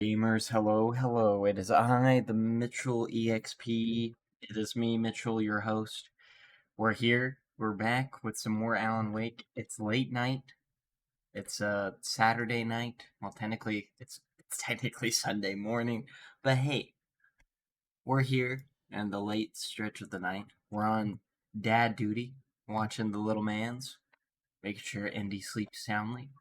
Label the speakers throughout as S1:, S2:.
S1: Gamers, hello, hello. It is I, the Mitchell EXP. It is me, Mitchell, your host. We're here. We're back with some more Alan Wake. It's late night. It's Saturday night. Well, technically, it's technically Sunday morning. But hey, we're here in the late stretch of the night. We're on dad duty, watching the little mans, making sure Indy sleeps soundly.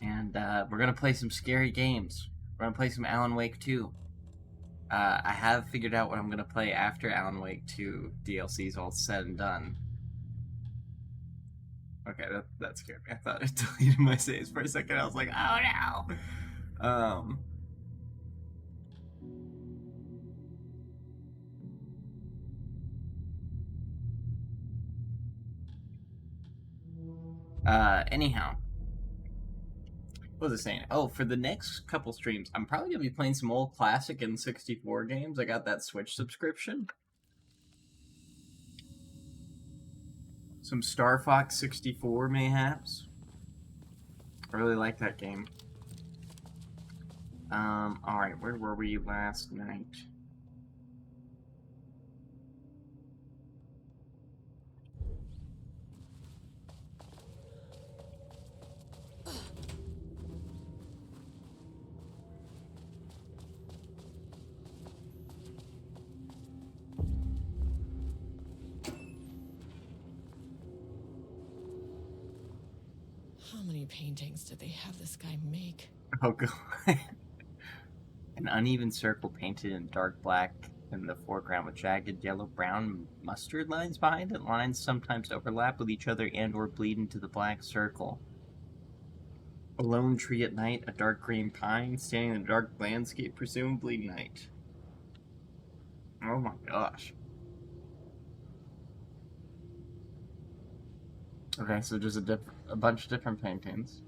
S1: And we're gonna play some scary games. We're gonna play some Alan Wake 2. I have figured out what I'm gonna play after Alan Wake 2 DLC is all said and done. Okay, that scared me. I thought it deleted my saves for a second. I was like, oh no. Anyhow, what was I saying? Oh, for the next couple streams, I'm probably gonna be playing some old classic N64 games. I got that Switch subscription. Some Star Fox 64, mayhaps. I really like that game. Alright, where were we last night?
S2: How many paintings did they have this guy make?
S1: Oh, God. An uneven circle painted in dark black in the foreground with jagged yellow-brown mustard lines behind it. Lines sometimes overlap with each other and or bleed into the black circle. A lone tree at night, a dark green pine standing in a dark landscape, presumably night. Oh my gosh. Okay, so just a bunch of different paintings.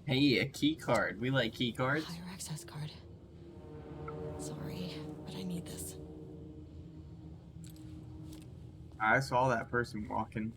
S1: Hey, a key card. We like key cards.
S2: Higher access card. Sorry, but I need this.
S1: I saw that person walking.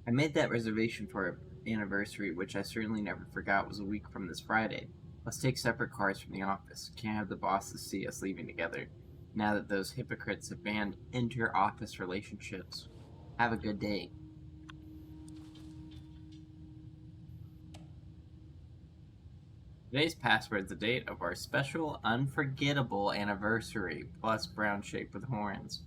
S1: I made that reservation for an anniversary, which I certainly never forgot was a week from this Friday. Let's take separate cars from the office. Can't have the bosses see us leaving together, now that those hypocrites have banned inter-office relationships. Have a good day. Today's password is the date of our special unforgettable anniversary, plus brown shape with horns.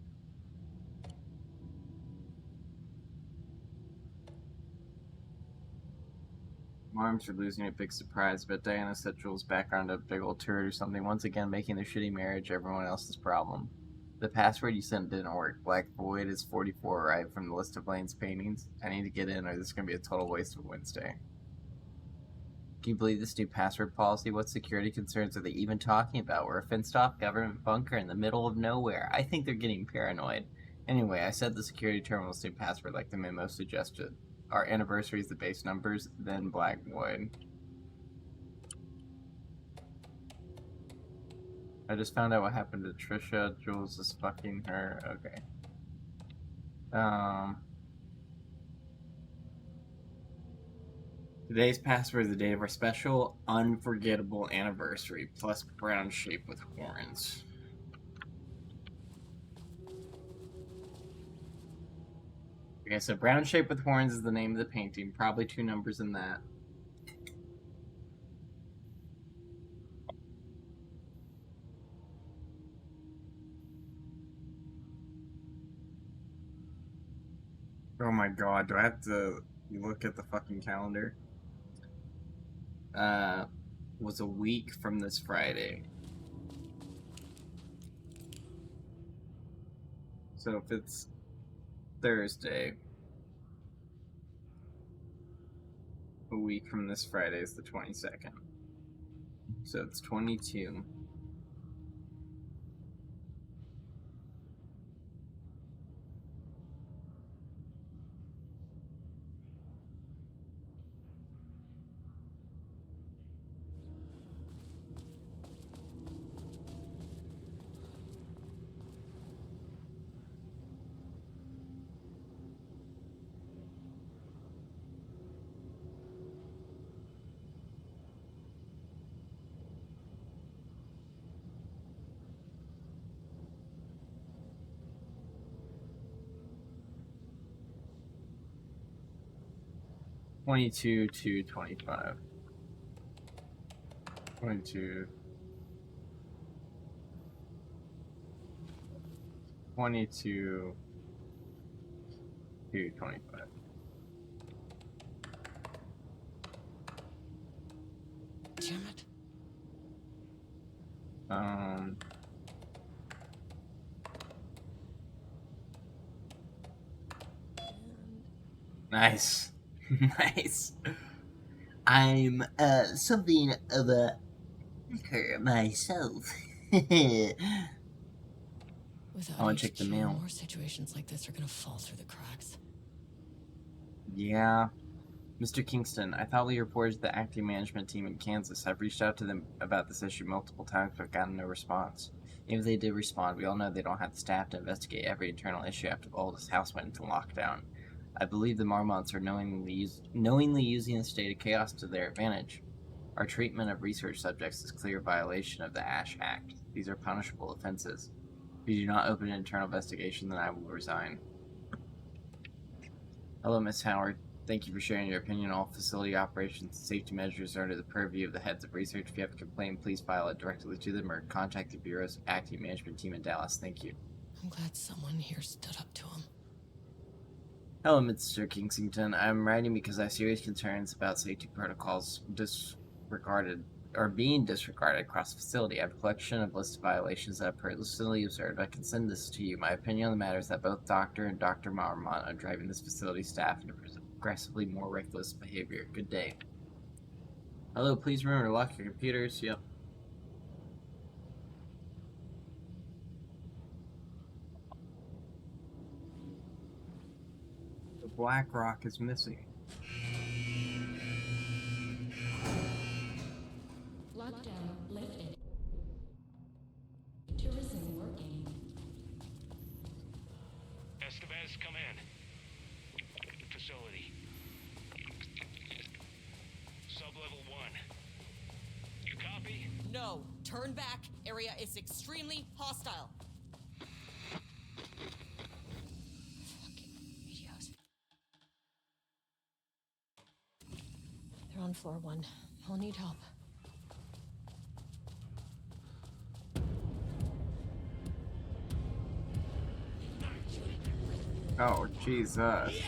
S1: Arms are losing a big surprise, but Diana said Jules' background a big old turd or something, once again making their shitty marriage everyone else's problem. The password you sent didn't work. Black Void is 44 right from the list of Lane's paintings. I need to get in or this is going to be a total waste of Wednesday. Can you believe this new password policy? What security concerns are they even talking about? We're a fenced-off government bunker in the middle of nowhere. I think they're getting paranoid. Anyway, I set the security terminal's new password like the memo suggested. Our anniversary is the base numbers, then Black Void. I just found out what happened to Trisha. Jules is fucking her. Okay. Today's password is the date of our special, unforgettable anniversary, plus brown shape with horns. Okay, so brown shape with horns is the name of the painting. Probably 2 numbers in that. Oh my god, do I have to look at the fucking calendar? Was a week from this Friday. So if it's Thursday, a week from this Friday is the 22nd. So it's 22. (22 to 25). 22. 22 to 25.
S2: Damn it.
S1: Nice. Nice. I'm something of a hacker myself.
S2: Without
S1: I wanna check
S2: HQ,
S1: the mail.
S2: more situations like this are gonna fall through the cracks.
S1: Yeah. Mr. Kingston, I thought we reported to the acting management team in Kansas. I've reached out to them about this issue multiple times, but gotten no response. Even if they did respond, we all know they don't have the staff to investigate every internal issue after all this house went into lockdown. I believe the Marmots are knowingly using the state of chaos to their advantage. Our treatment of research subjects is clear violation of the Ash Act. These are punishable offenses. If you do not open an internal investigation, then I will resign. Hello, Miss Howard. Thank you for sharing your opinion. All facility operations and safety measures are under the purview of the heads of research. If you have a complaint, please file it directly to them or contact the Bureau's acting management team in Dallas. Thank you.
S2: I'm glad someone here stood up to him.
S1: Hello, Mr. Kingsington. I'm writing because I have serious concerns about safety protocols being disregarded across the facility. I have a collection of listed violations that I've personally observed. I can send this to you. My opinion on the matter is that both Dr. and Dr. Marmont are driving this facility staff into progressively more reckless behavior. Good day. Hello, please remember to lock your computers. Yep. The Black Rock is missing.
S2: Lockdown lifted. Tourism working.
S3: Escavez, come in. Facility. Sub-level 1. You copy?
S4: No, turn back. Area is extremely hostile.
S2: Fucking radios. They're on floor 1. I'll need help.
S1: Oh, Jesus.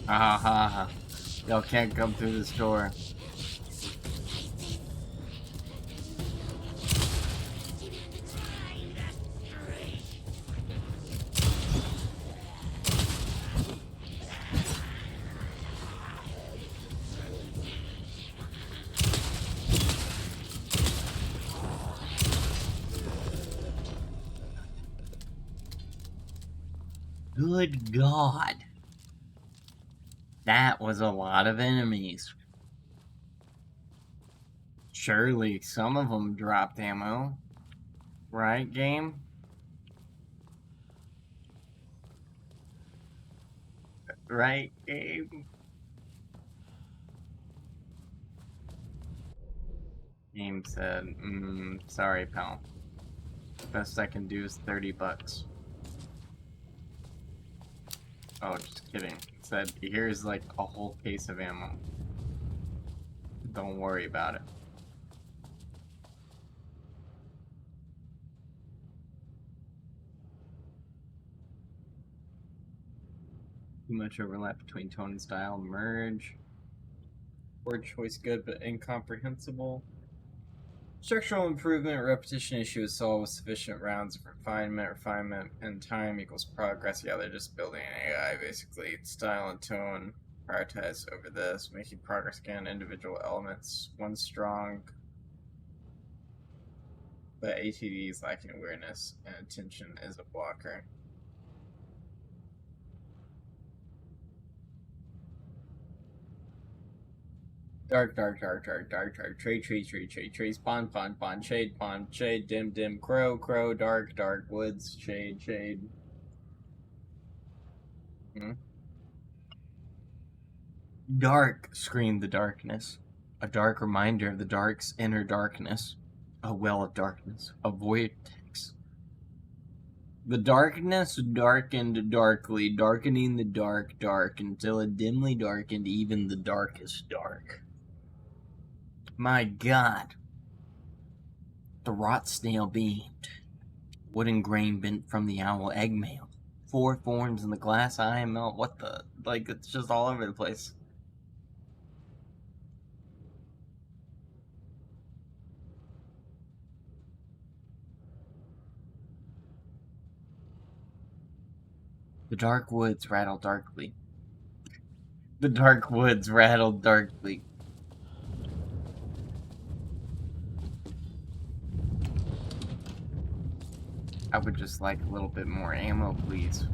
S1: Ha ha ha. Y'all can't come through this door. Good God. That was a lot of enemies. Surely some of them dropped ammo. Right, game? Right, game? Game said, sorry, pal. Best I can do is $30. Oh, just kidding. It said, here's like a whole case of ammo. Don't worry about it. Too much overlap between tone and style. Merge. Word choice good, but incomprehensible. Structural improvement, repetition issue is solved with sufficient rounds of refinement, and time equals progress. Yeah, they're just building an AI, basically. Style and tone prioritize over this, making progress again. Individual elements, one strong, but ATD is lacking awareness, and attention is a blocker. Dark, tree, spawn, shade, dim, crow, dark, woods, shade. Dark, screamed the darkness. A dark reminder of the dark's inner darkness. A well of darkness. A vortex. The darkness darkened darkly, darkening the dark, until it dimly darkened even the darkest dark. My God. The rot snail beamed. Wooden grain bent from the owl egg mail. 4 forms in the glass eye melt. What the? Like, it's just all over the place. The dark woods rattled darkly. The dark woods rattled darkly. I would just like a little bit more ammo, please.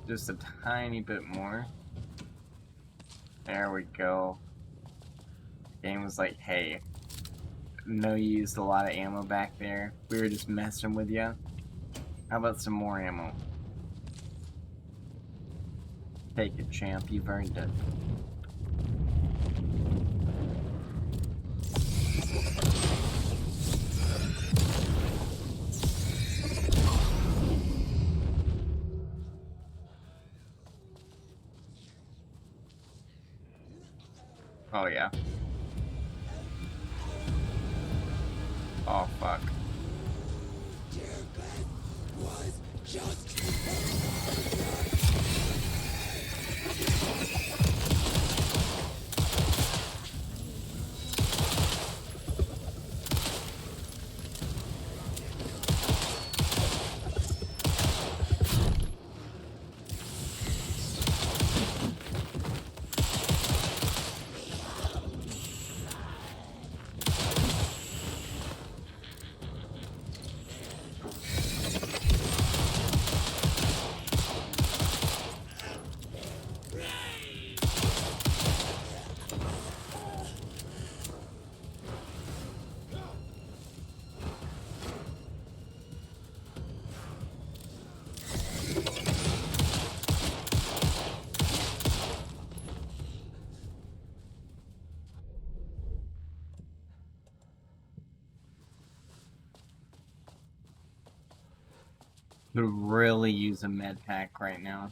S1: Just a tiny bit more. There we go. The game was like, hey, know you used a lot of ammo back there. We were just messing with you. How about some more ammo? Take it, champ. You've earned it. Oh, yeah. Oh, fuck.
S5: Was just
S1: Could really use a med pack right now.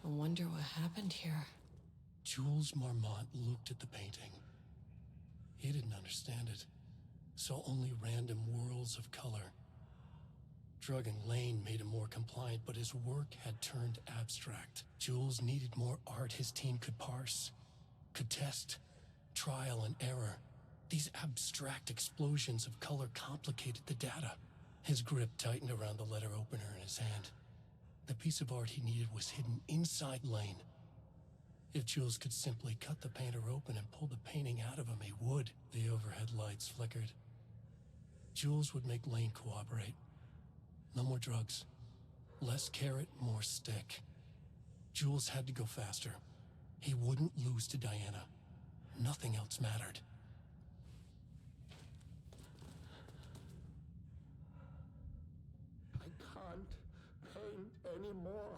S2: I wonder what happened here.
S6: Jules Marmont looked at the painting. He didn't understand it. Saw only random whirls of color. Drugging Lane made him more compliant, but his work had turned abstract. Jules needed more art his team could parse, could test, trial and error. These abstract explosions of color complicated the data. His grip tightened around the letter opener in his hand. The piece of art he needed was hidden inside Lane. If Jules could simply cut the painter open and pull the painting out of him, he would. The overhead lights flickered. Jules would make Lane cooperate. No more drugs. Less carrot, more stick. Jules had to go faster. He wouldn't lose to Diana. Nothing else mattered.
S5: I can't paint anymore.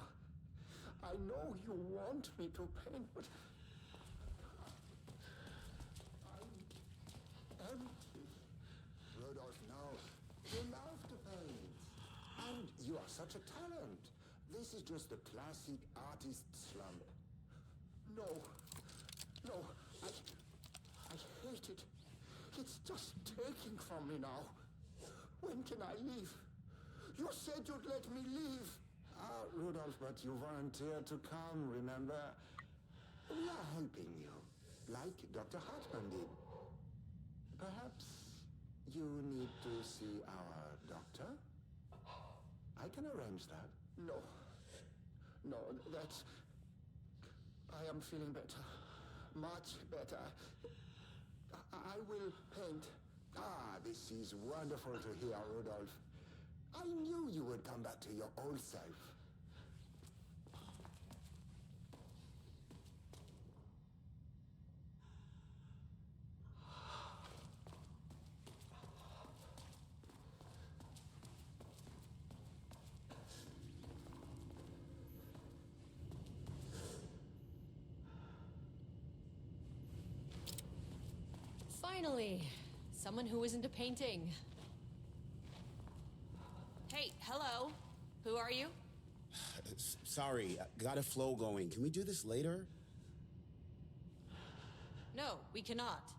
S5: I know you want me to paint, but I'm empty. Rudolph, no. You love to paint. And you are such a talent. This is just the classic artist slump. No. No. I hate it. It's just taking from me now. When can I leave? You said you'd let me leave. Rudolph, but you volunteered to come, remember? We are helping you, like Dr. Hartman did. Perhaps you need to see our doctor? I can arrange that. No. No, that's... I am feeling better. Much better. I will paint. This is wonderful to hear, Rudolph. I knew you would come back to your old self.
S4: Finally, someone who isn't a painting. Hey, hello. Who are you?
S7: Sorry, got a flow going. Can we do this later?
S4: No, we cannot.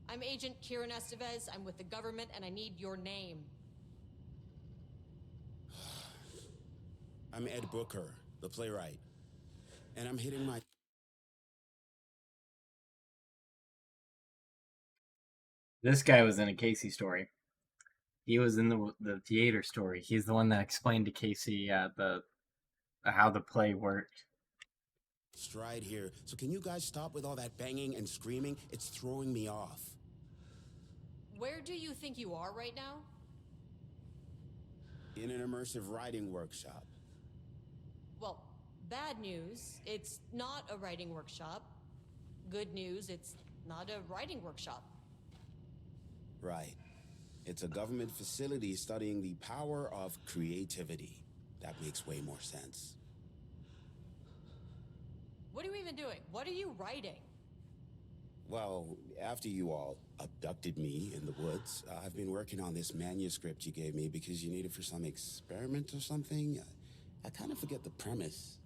S4: I'm Agent Kieran Estevez. I'm with the government and I need your name.
S7: I'm Ed Booker, the playwright. And I'm hitting my...
S1: This guy was in a Casey story. He was in the theater story. He's the one that explained to Casey how the play worked.
S7: stride here. So can you guys stop with all that banging and screaming? It's throwing me off.
S4: Where do you think you are right now?
S7: In an immersive writing workshop.
S4: Well, bad news, it's not a writing workshop. Good news, it's not a writing workshop.
S7: Right. It's a government facility studying the power of creativity. That makes way more sense.
S4: What are you even doing? What are you writing?
S7: Well, after you all abducted me in the woods, I've been working on this manuscript you gave me because you need it for some experiment or something. I kind of forget the premise.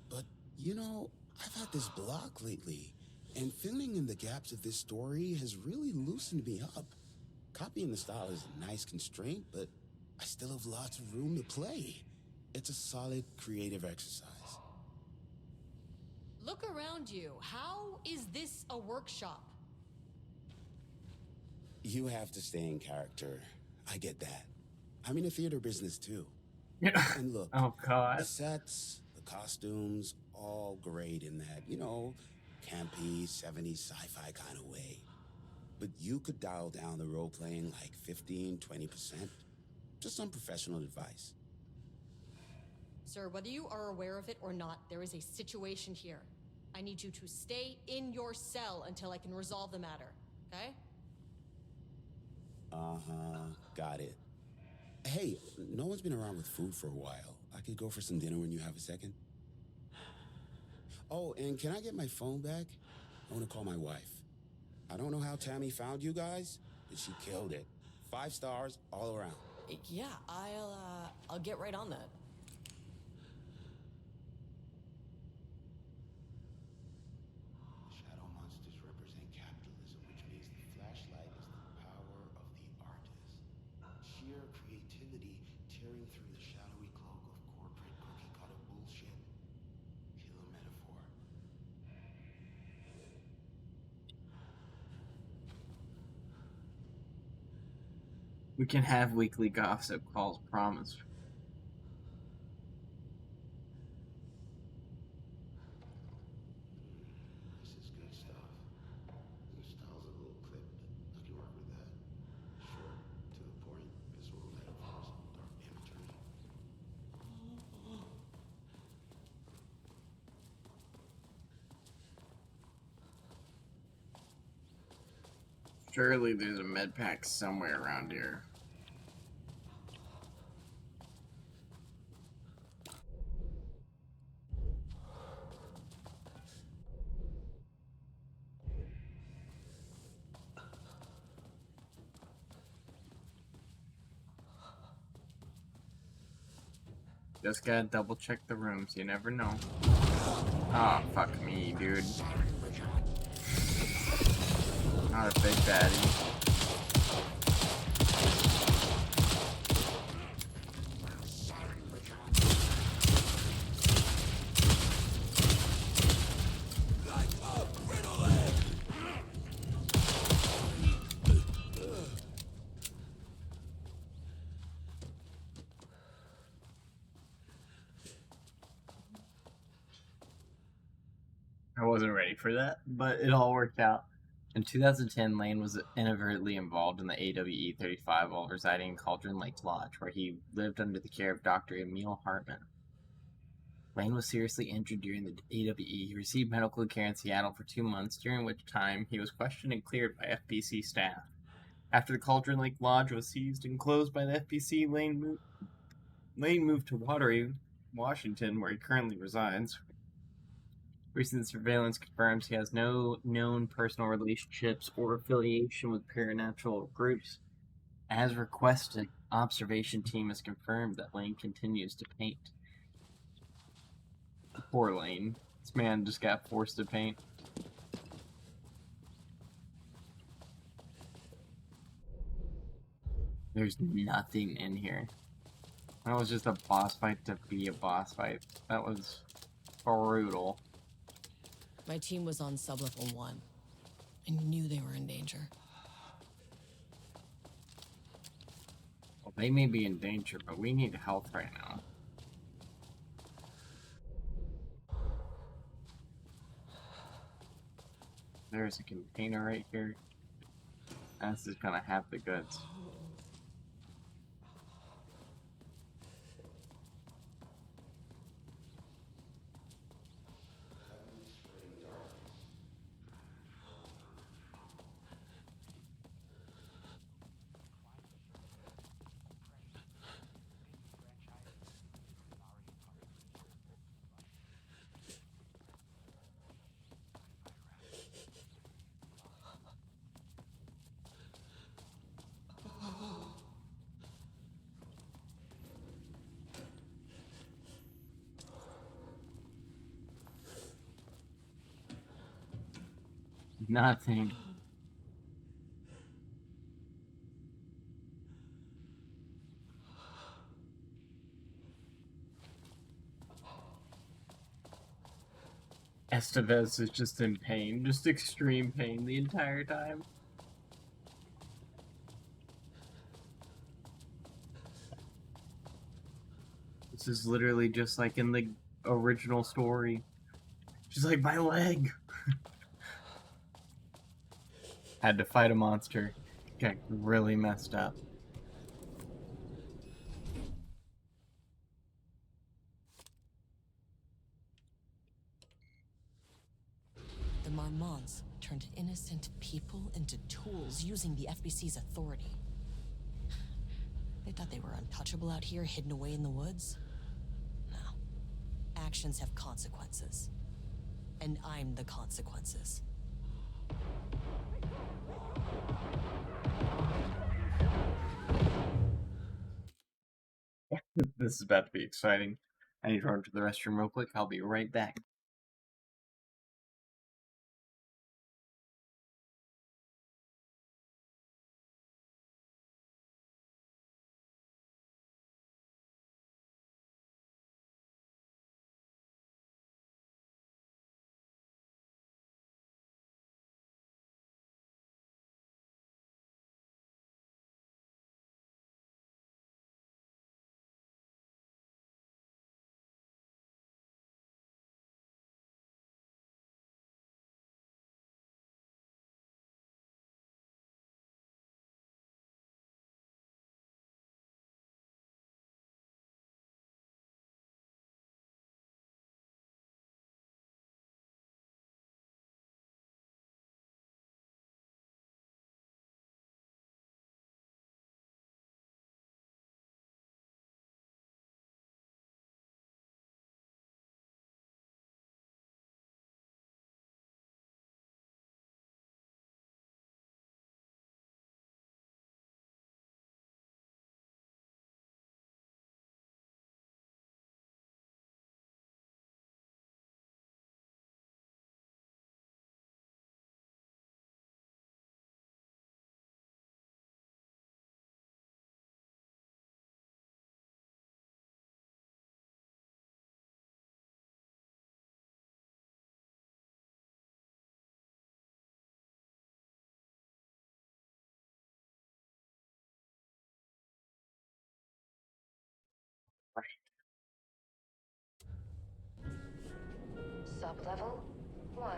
S7: But, you know, I've had this block lately, and filling in the gaps of this story has really loosened me up. Copying the style is a nice constraint, but I still have lots of room to play. It's a solid creative exercise.
S4: Look around you. How is this a workshop?
S7: You have to stay in character. I get that. I'm in the theater business too. And look,
S1: Oh God.
S7: the sets, the costumes, all great in that, you know, campy, 70s sci-fi kind of way. But you could dial down the role-playing like 15, 20%. Just some professional advice.
S4: Sir, whether you are aware of it or not, there is a situation here. I need you to stay in your cell until I can resolve the matter, okay?
S7: Uh-huh, got it. Hey, no one's been around with food for a while. I could go for some dinner when you have a second. Oh, and can I get my phone back? I want to call my wife. I don't know how Tammy found you guys, but she killed it. 5 stars all around.
S2: Yeah, I'll get right on that.
S1: We can have weekly gossip calls, promise.
S7: This is good stuff. Your style's a little clipped, but I can work with that. Short, to the point, visual metaphors, dark imagery.
S1: Surely there's a med pack somewhere around here. Just gotta double check the rooms, you never know. Oh, fuck me, dude. Not a big baddie. I wasn't ready for that, but it all worked out. In 2010, Lane was inadvertently involved in the AWE-35 while residing in Cauldron Lake Lodge, where he lived under the care of Dr. Emil Hartman. Lane was seriously injured during the AWE. He received medical care in Seattle for 2 months, during which time he was questioned and cleared by FBC staff. After the Cauldron Lake Lodge was seized and closed by the FBC, Lane moved to Wateree, Washington, where he currently resides. Recent surveillance confirms he has no known personal relationships or affiliation with paranatural groups. As requested, observation team has confirmed that Lane continues to paint. Poor Lane. This man just got forced to paint. There's nothing in here. That was just a boss fight to be a boss fight. That was brutal.
S2: My team was on sublevel 1. I knew they were in danger.
S1: Well, they may be in danger, but we need health right now. There's a container right here. This is gonna have the goods. Nothing. Estevez is just in pain, just extreme pain the entire time. This is literally just like in the original story. She's like, my leg! Had to fight a monster. Got really messed up.
S2: The Marmonts turned innocent people into tools using the FBC's authority. They thought they were untouchable out here, hidden away in the woods? No. Actions have consequences. And I'm the consequences.
S1: This is about to be exciting. I need to run to the restroom real quick. I'll be right back.
S8: Sublevel 1.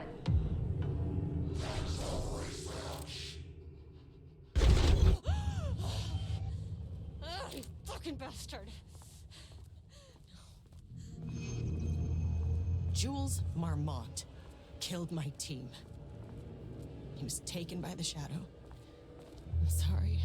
S4: Ah, you fucking bastard!
S2: Jules Marmont killed my team. He was taken by the Shadow. I'm sorry.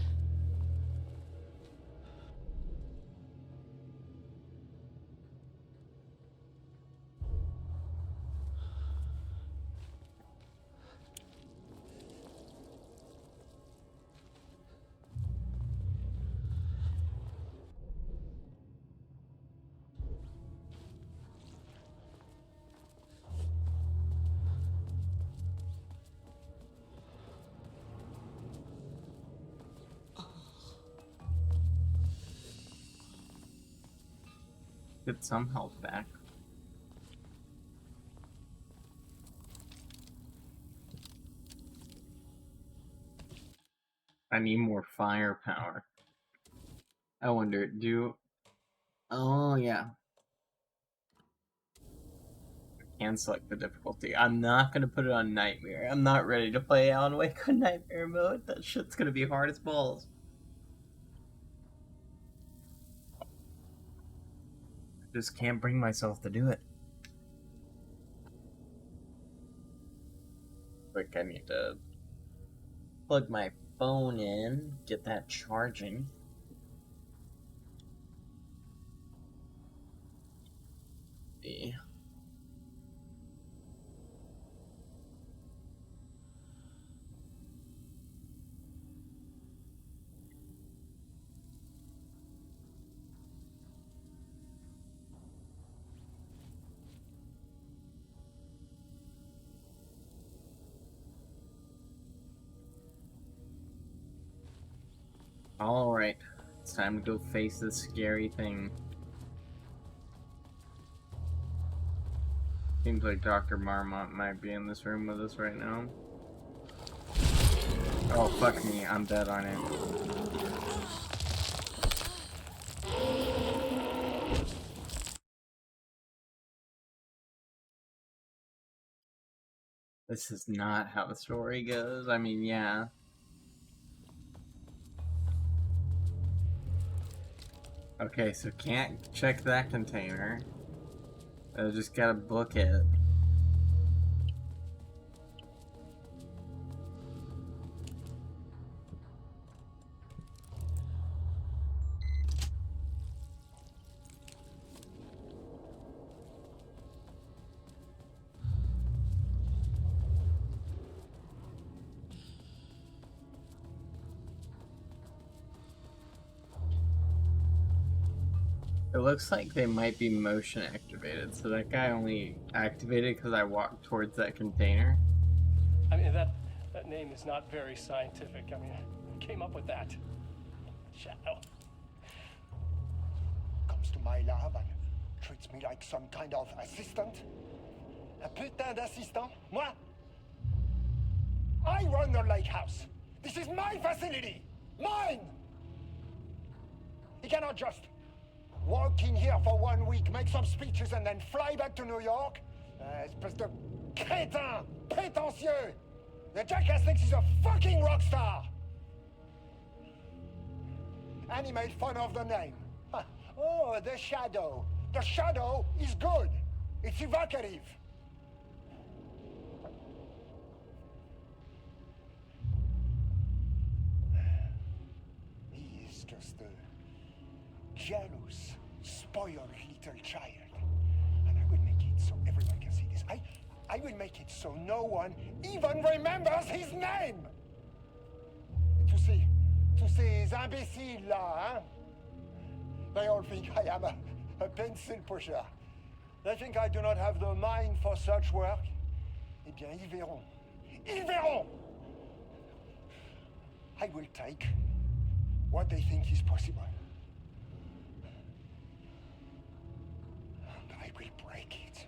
S1: Get some health back. I need more firepower. I wonder, oh yeah. I can select the difficulty. I'm not gonna put it on Nightmare. I'm not ready to play Alan Wake on Nightmare mode. That shit's gonna be hard as balls. I just can't bring myself to do it. Like, I need to plug my phone in, get that charging. See. Alright, it's time to go face this scary thing. Seems like Dr. Marmont might be in this room with us right now. Oh, fuck me, I'm dead on it. This is not how the story goes. I mean, yeah. Okay, so can't check that container. I just gotta book it. It looks like they might be motion activated, so that guy only activated because I walked towards that container.
S9: I mean, that name is not very scientific. I mean, who came up with that? Shadow.
S5: Comes to my lab and treats me like some kind of assistant. Un putain d'assistant? Moi? I run the lake house. This is my facility. Mine! He cannot just walk in here for 1 week, make some speeches, and then fly back to New York? Espèce de crétin! Prétentieux! The jackass thinks he's a fucking rock star! And he made fun of the name. Oh, the Shadow. The Shadow is good. It's evocative. He is just a jealous, spoiled little child. And I will make it so everyone can see this. I will make it so no one even remembers his name. To ces imbéciles là, hein? They all think I am a pencil pusher. They think I do not have the mind for such work. Eh bien, ils verront. Ils verront! I will take what they think is possible. And I will break it.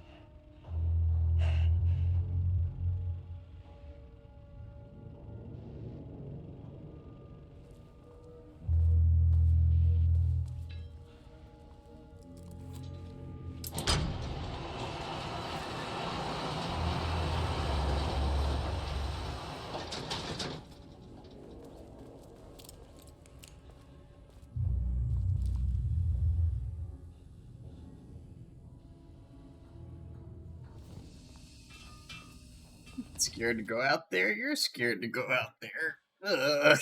S1: Scared to go out there? You're scared to go out there. Ugh.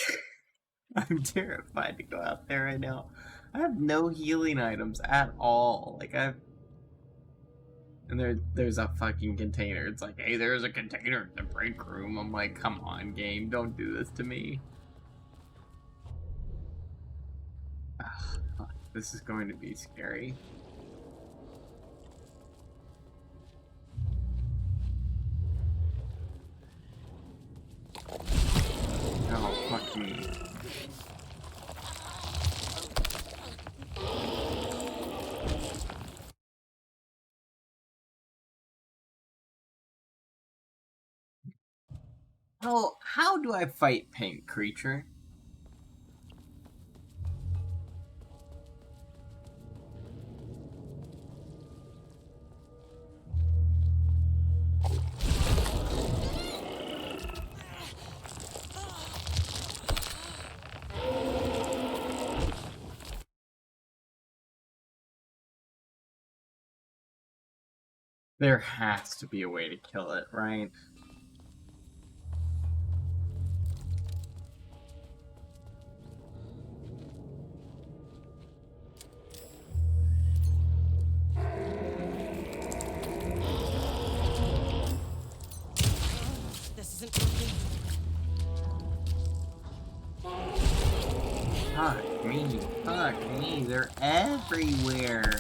S1: I'm terrified to go out there right now. I have no healing items at all. Like, and there's a fucking container. It's like, hey, there's a container in the break room. I'm like, come on, game, don't do this to me. Ugh, this is going to be scary. Oh, fuck me. Oh, how do I fight Paint Creature? There has to be a way to kill it, right?
S2: This isn't working.
S1: Fuck me, they're everywhere.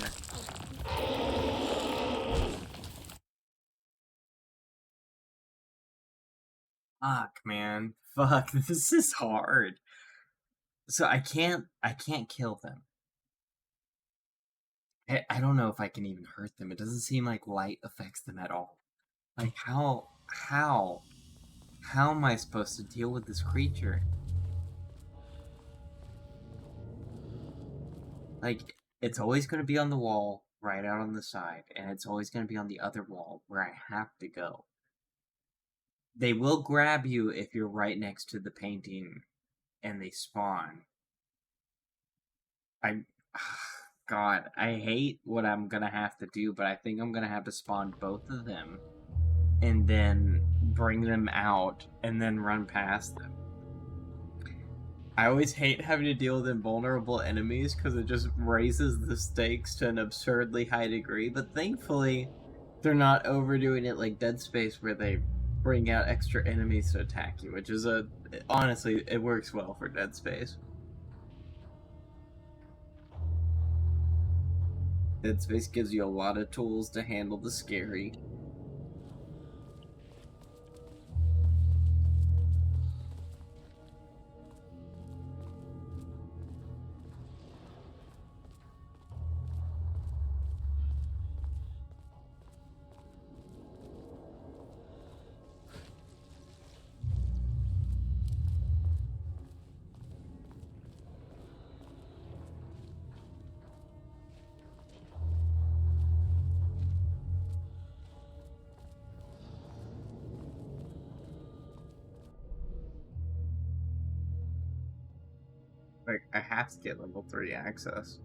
S1: Fuck, man. Fuck, this is hard. So I can't kill them. I don't know if I can even hurt them. It doesn't seem like light affects them at all. Like, how am I supposed to deal with this creature? Like, it's always going to be on the wall, right out on the side, and it's always going to be on the other wall, where I have to go. They will grab you if you're right next to the painting, and they spawn. God, I hate what I'm gonna have to do, but I think I'm gonna have to spawn both of them, and then bring them out, and then run past them. I always hate having to deal with invulnerable enemies, because it just raises the stakes to an absurdly high degree, but thankfully, they're not overdoing it like Dead Space, where they bring out extra enemies to attack you, which is honestly, it works well for Dead Space. Dead Space gives you a lot of tools to handle the scary. Like, I have to get level 3 access.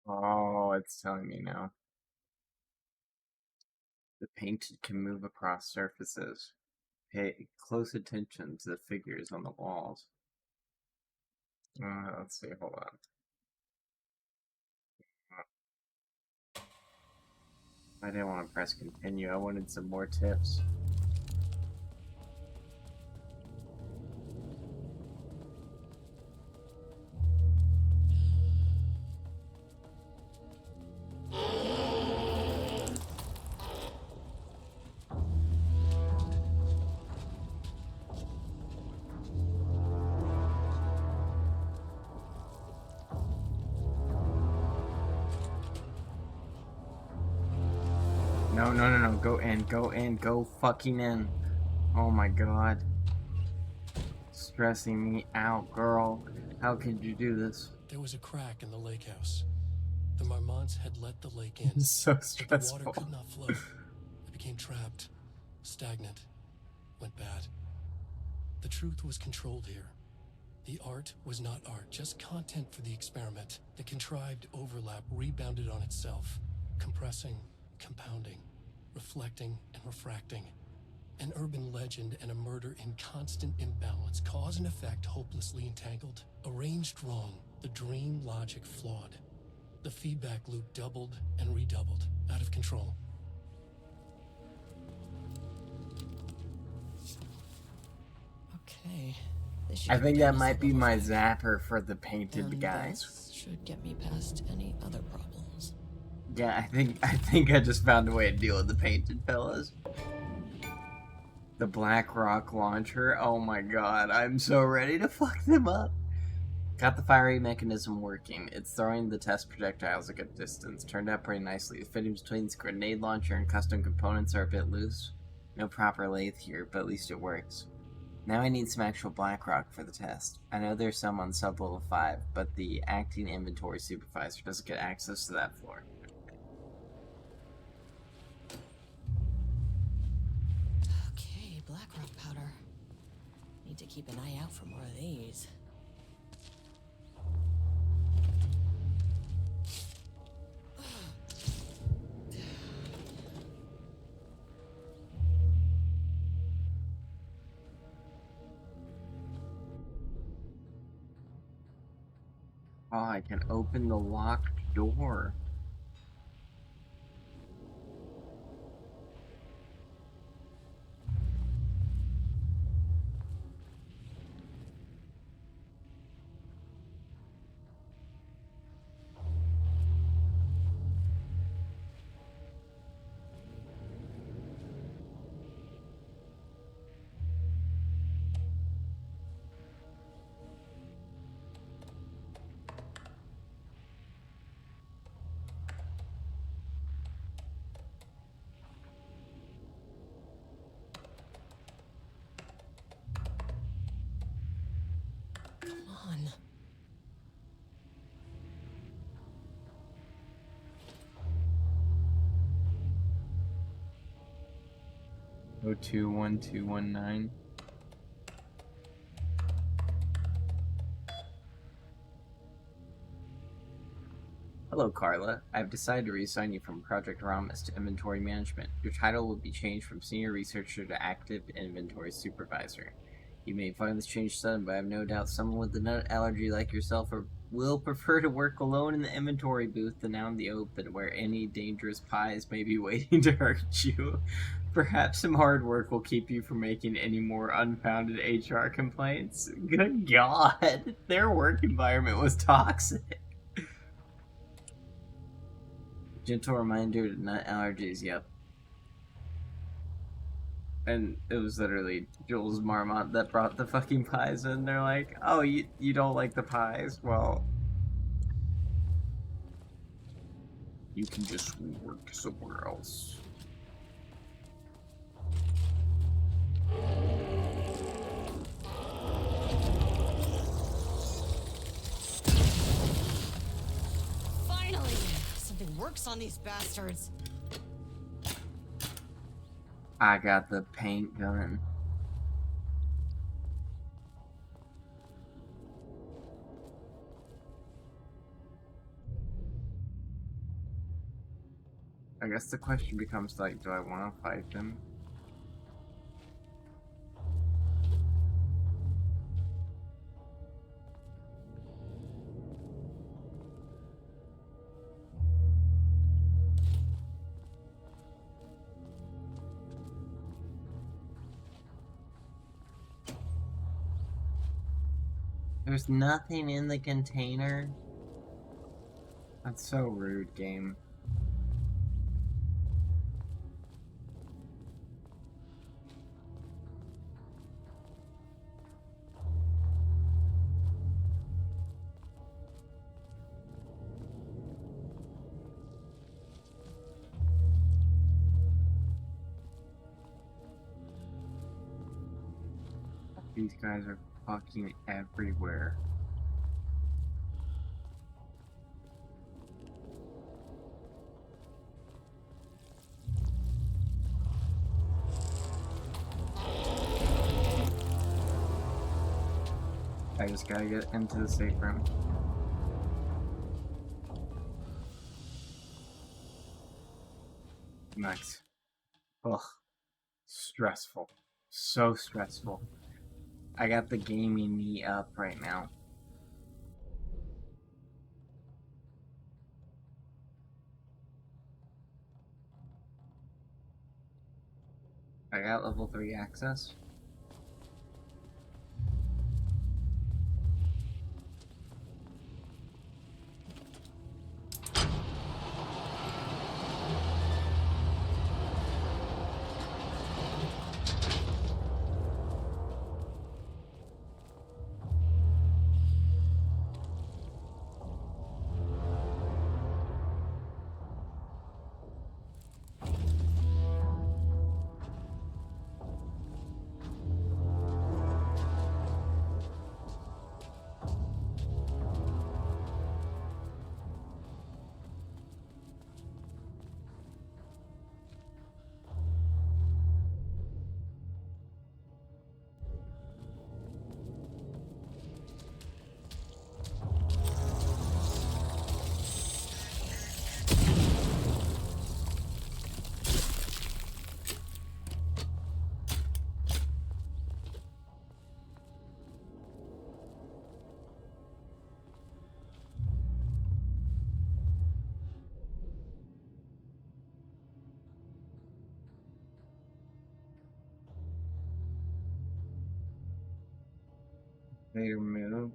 S1: Oh, it's telling me now. The painted can move across surfaces. Pay close attention to the figures on the walls. Let's see, hold on. I didn't want to press continue, I wanted some more tips. No, no, no, no. Go in. Go in. Go fucking in. Oh my god. Stressing me out, girl. How could you do this?
S6: There was a crack in the lake house. The Marmonts had let the lake in.
S1: It's so
S6: But the
S1: stressful.
S6: water could not flow. It became trapped, stagnant, went bad. The truth was controlled here. The art was not art, just content for the experiment. The contrived overlap rebounded on itself, compressing, compounding, reflecting and refracting. An urban legend and a murder in constant imbalance, cause and effect hopelessly entangled. Arranged wrong, the dream logic flawed. The feedback loop doubled and redoubled, out of control.
S2: Okay. This should
S1: I
S2: get
S1: think
S2: me
S1: that
S2: past
S1: might be
S2: level
S1: my
S2: 5.
S1: zapper for the painted
S2: And
S1: guys.
S2: this should get me past any other problems.
S1: Yeah, I think I just found a way to deal with the painted fellas. The Black Rock launcher. Oh my god, I'm so ready to fuck them up. Got the fiery mechanism working. It's throwing the test projectiles a good distance. Turned out pretty nicely. The fittings between this grenade launcher and custom components are a bit loose. No proper lathe here, but at least it works. Now I need some actual Blackrock for the test. I know there's some on sub-level 5, but the acting inventory supervisor doesn't get access to that floor.
S2: Okay, Blackrock powder. Need to keep an eye out for more of these.
S1: Oh, I can open the locked door.
S2: Come on.
S1: Oh, 021219. Hello, Carla. I've decided to reassign you from Project Rhombus to Inventory Management. Your title will be changed from Senior Researcher to Active Inventory Supervisor. You may find this change sudden, but I have no doubt someone with a nut allergy like yourself will prefer to work alone in the inventory booth than out in the open, where any dangerous pies may be waiting to hurt you. Perhaps some hard work will keep you from making any more unfounded HR complaints. Good God, their work environment was toxic. Gentle reminder to nut allergies, yep. And it was literally Jules Marmont that brought the fucking pies in. They're like, oh, you don't like the pies? Well, you can just work somewhere else.
S2: Finally! Something works on these bastards.
S1: I got the paint gun. I guess the question becomes, like, do I want to fight them? There's nothing in the container? That's so rude, game. These guys are fucking everywhere. I just gotta get into the safe room. Nice. Ugh. Stressful. So stressful. I got the gaming knee up right now. I got level 3 access. Later moved.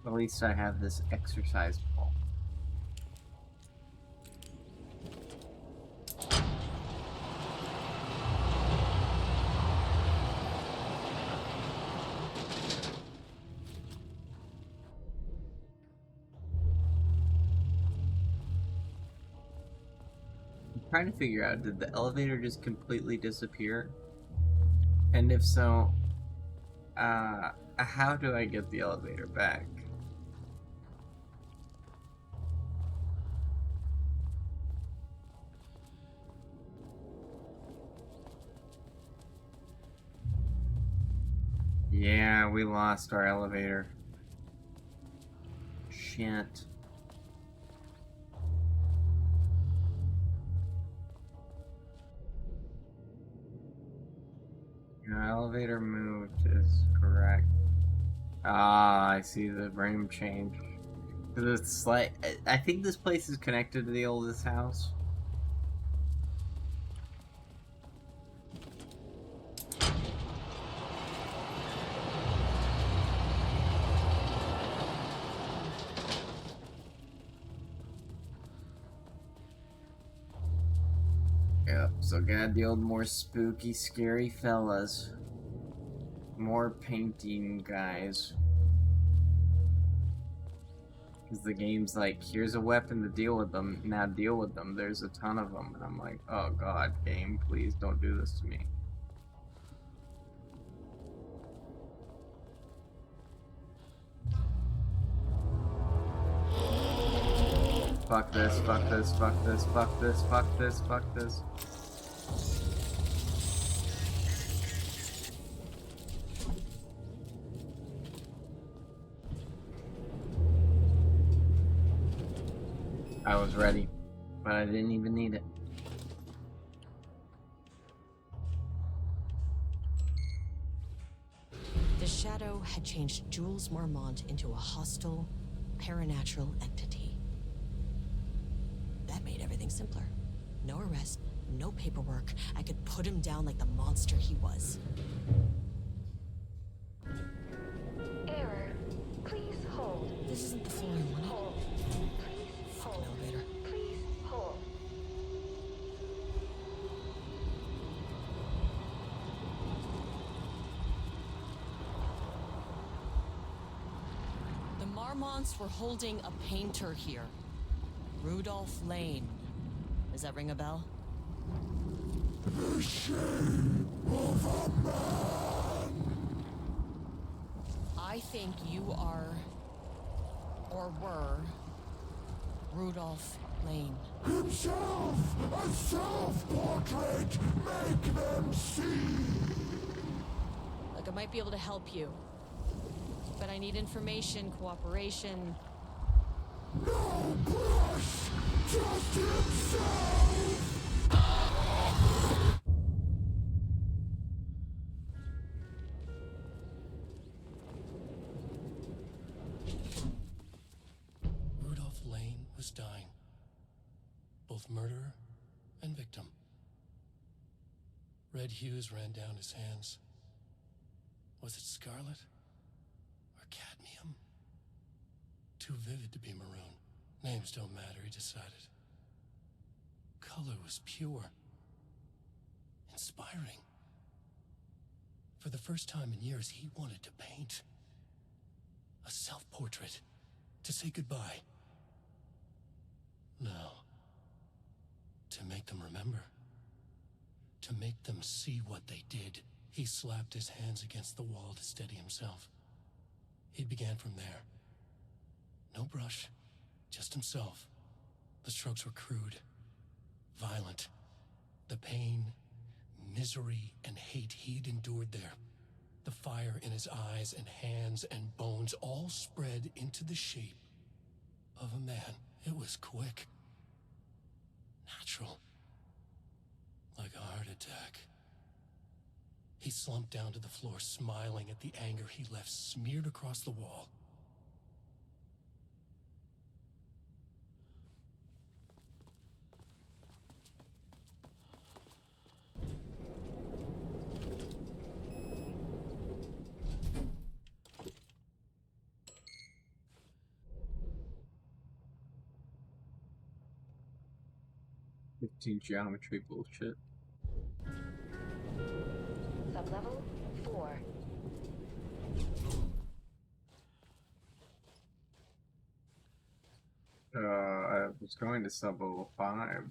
S1: At least I have this exercise ball. I'm trying to figure out, did the elevator just completely disappear? And if so, how do I get the elevator back? Yeah, we lost our elevator. Shit. Your elevator moved is correct. Ah, I see the room change. It's like, I think this place is connected to the oldest house. Yep, so gotta deal with more spooky, scary fellas. More painting guys. Because the game's like, here's a weapon to deal with them, now deal with them. There's a ton of them. And I'm like, oh god, game, please don't do this to me. Fuck this, fuck this, fuck this, fuck this, fuck this, fuck this. I was ready, but I didn't even need it.
S2: The shadow had changed Jules Marmont into a hostile, paranatural entity. That made everything simpler. No arrest, no paperwork. I could put him down like the monster he was.
S8: Error. Please hold.
S2: This isn't the floor I wanted.
S8: Hold. Please hold.
S2: Elevator.
S8: Please hold.
S2: The Marmonts were holding a painter here. Rudolph Lane. Does that ring a bell?
S5: The shame of a man.
S2: I think you are, or were, Rudolph Lane.
S5: Himself, a self-portrait. Make them see.
S4: Look, I might be able to help you. But I need information, cooperation.
S5: No brush, just himself.
S6: Rudolph Lane was dying. Both murderer and victim. Red hues ran down his hands. Was it scarlet? Or cadmium? Too vivid to be maroon. Names don't matter, he decided. Color was pure. Inspiring. For the first time in years, he wanted to paint. A self-portrait. To say goodbye. No. To make them remember. To make them see what they did. He slapped his hands against the wall to steady himself. He began from there. No brush, just himself. The strokes were crude, violent. The pain, misery, and hate he'd endured there. The fire in his eyes and hands and bones all spread into the shape of a man. It was quick. Natural. Like a heart attack. He slumped down to the floor, smiling at the anger he left smeared across the wall.
S1: Geometry bullshit.
S8: Sublevel 4.
S1: I was going to sub-level 5.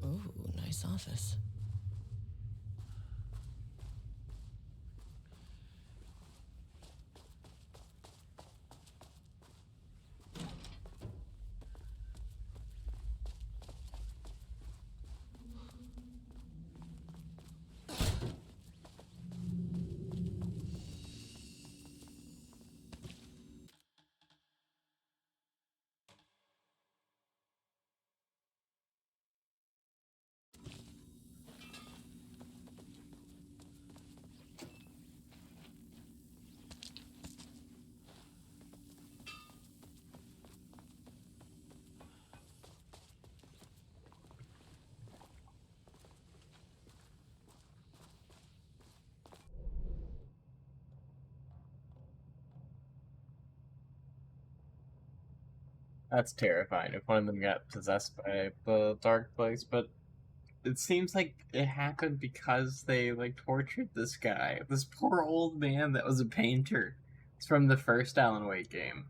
S2: Ooh, nice office.
S1: That's terrifying if one of them got possessed by the dark place, but it seems like it happened because they like tortured this guy. This poor old man that was a painter. It's from the first Alan Wake game.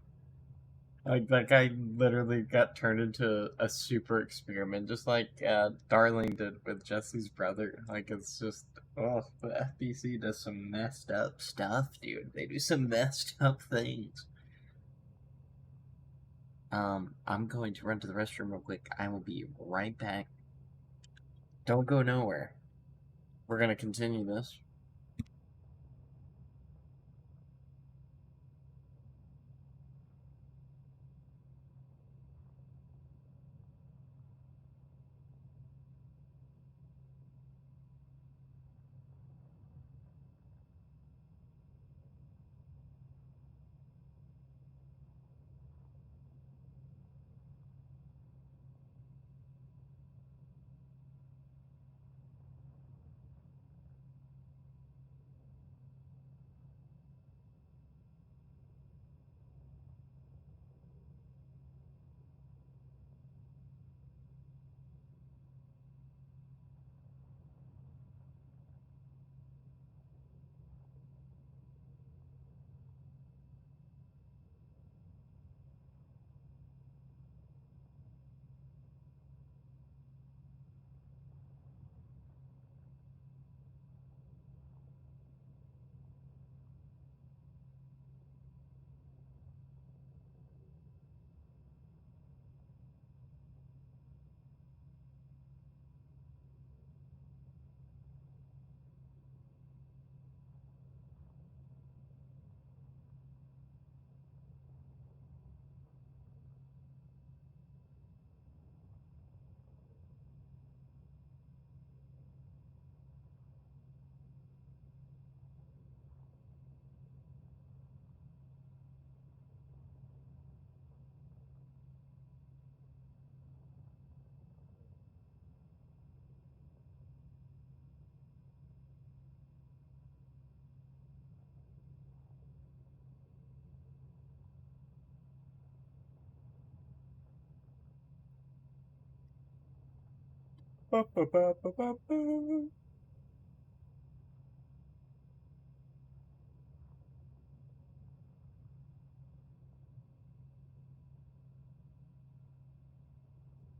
S1: Like that guy literally got turned into a super experiment, just like Darling did with Jesse's brother. Like it's just, oh, the FBC does some messed up stuff, dude. They do some messed up things. I'm going to run to the restroom real quick. I will be right back. Don't go nowhere. we're gonna continue this.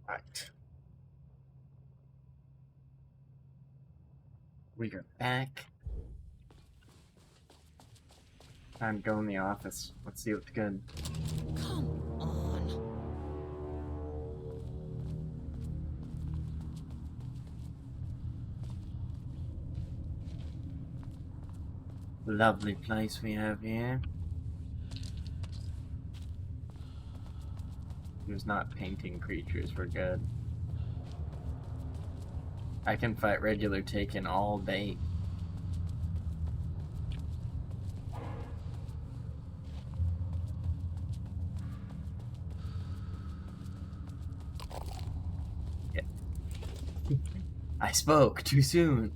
S1: Right. We are back. Time to go in the office. Let's see what's good.
S2: Come on.
S1: Lovely place we have here. Who's not painting creatures? We're good. I can fight regular Taken all day. Yeah. I spoke too soon.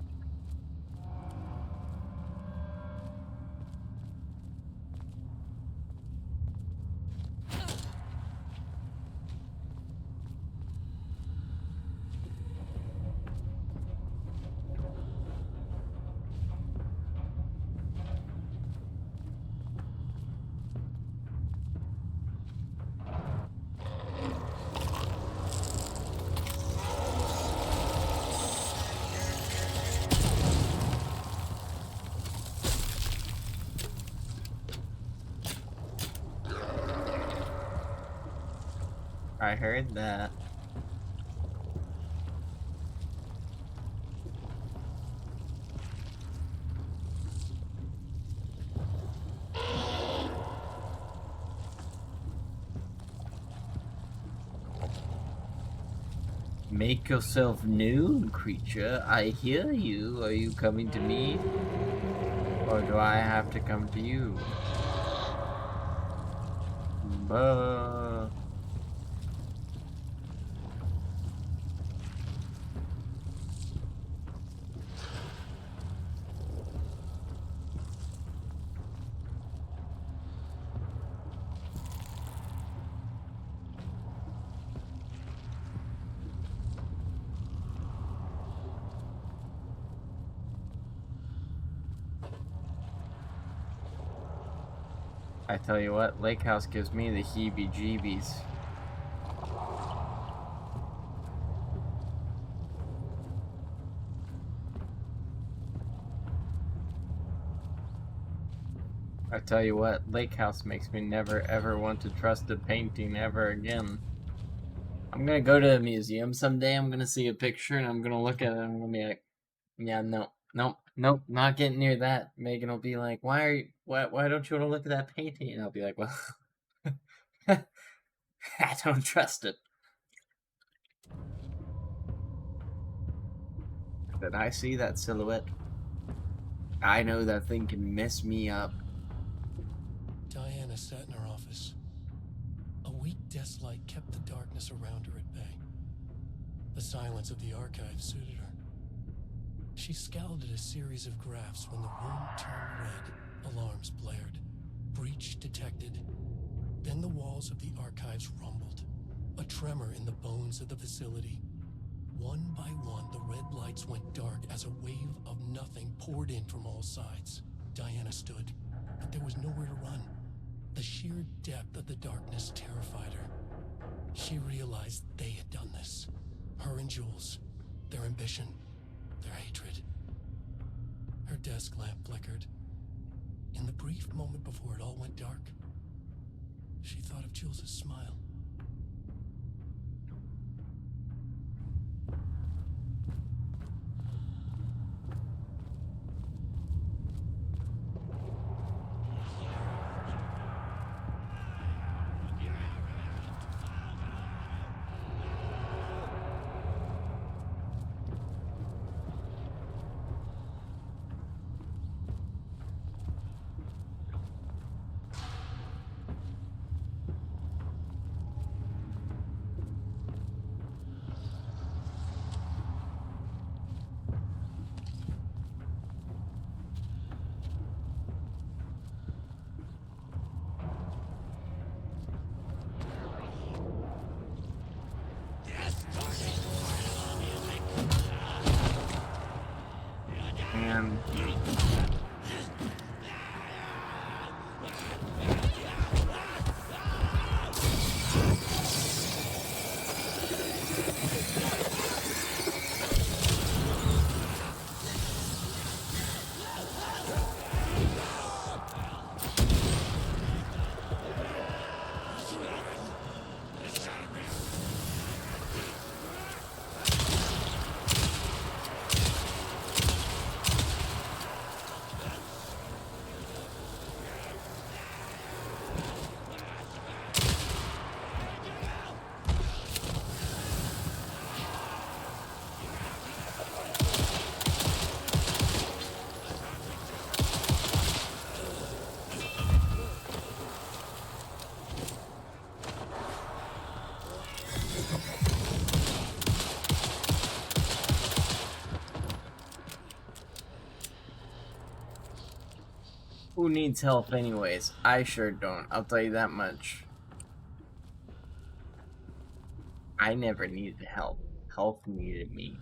S1: I heard that. Make yourself known, creature. I hear you. Are you coming to me? Or do I have to come to you? Buh. I tell you what, Lake House gives me the heebie-jeebies. I tell you what, Lake House makes me never ever want to trust a painting ever again. I'm gonna go to a museum someday, I'm gonna see a picture and I'm gonna look at it and I'm gonna be like, yeah, no, Nope, nope, not getting near that. Megan will be like, why don't you want to look at that painting? And I'll be like, well, I don't trust it. Then I see that silhouette. I know that thing can mess me up.
S6: Diana sat in her office. A weak desk light kept the darkness around her at bay. The silence of the archive suited her. She scowled at a series of graphs when the room turned red. Alarms blared. Breach detected. Then the walls of the archives rumbled. A tremor in the bones of the facility. One by one, the red lights went dark as a wave of nothing poured in from all sides. Diana stood, but there was nowhere to run. The sheer depth of the darkness terrified her. She realized they had done this. Her and Jules. Their ambition. Their hatred. Her desk lamp flickered. In the brief moment before it all went dark, she thought of Jules' smile.
S1: And who needs help anyways? I sure don't. I'll tell you that much. I never needed help. Help needed me.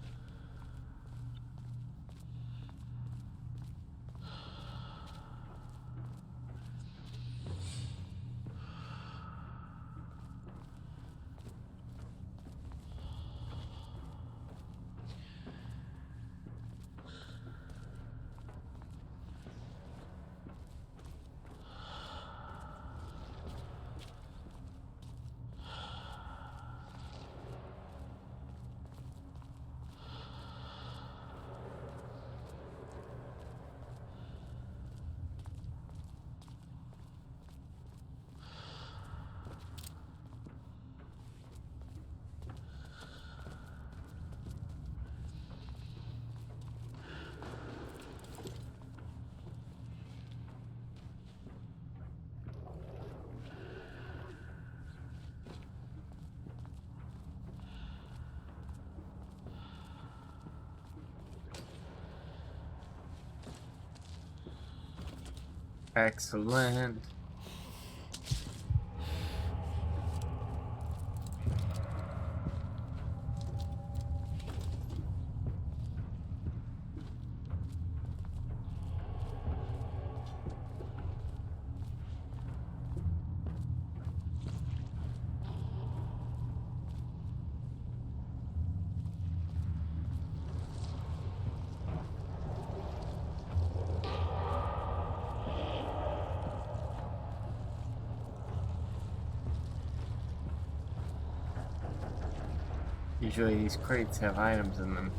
S1: Excellent. Usually these crates have items in them.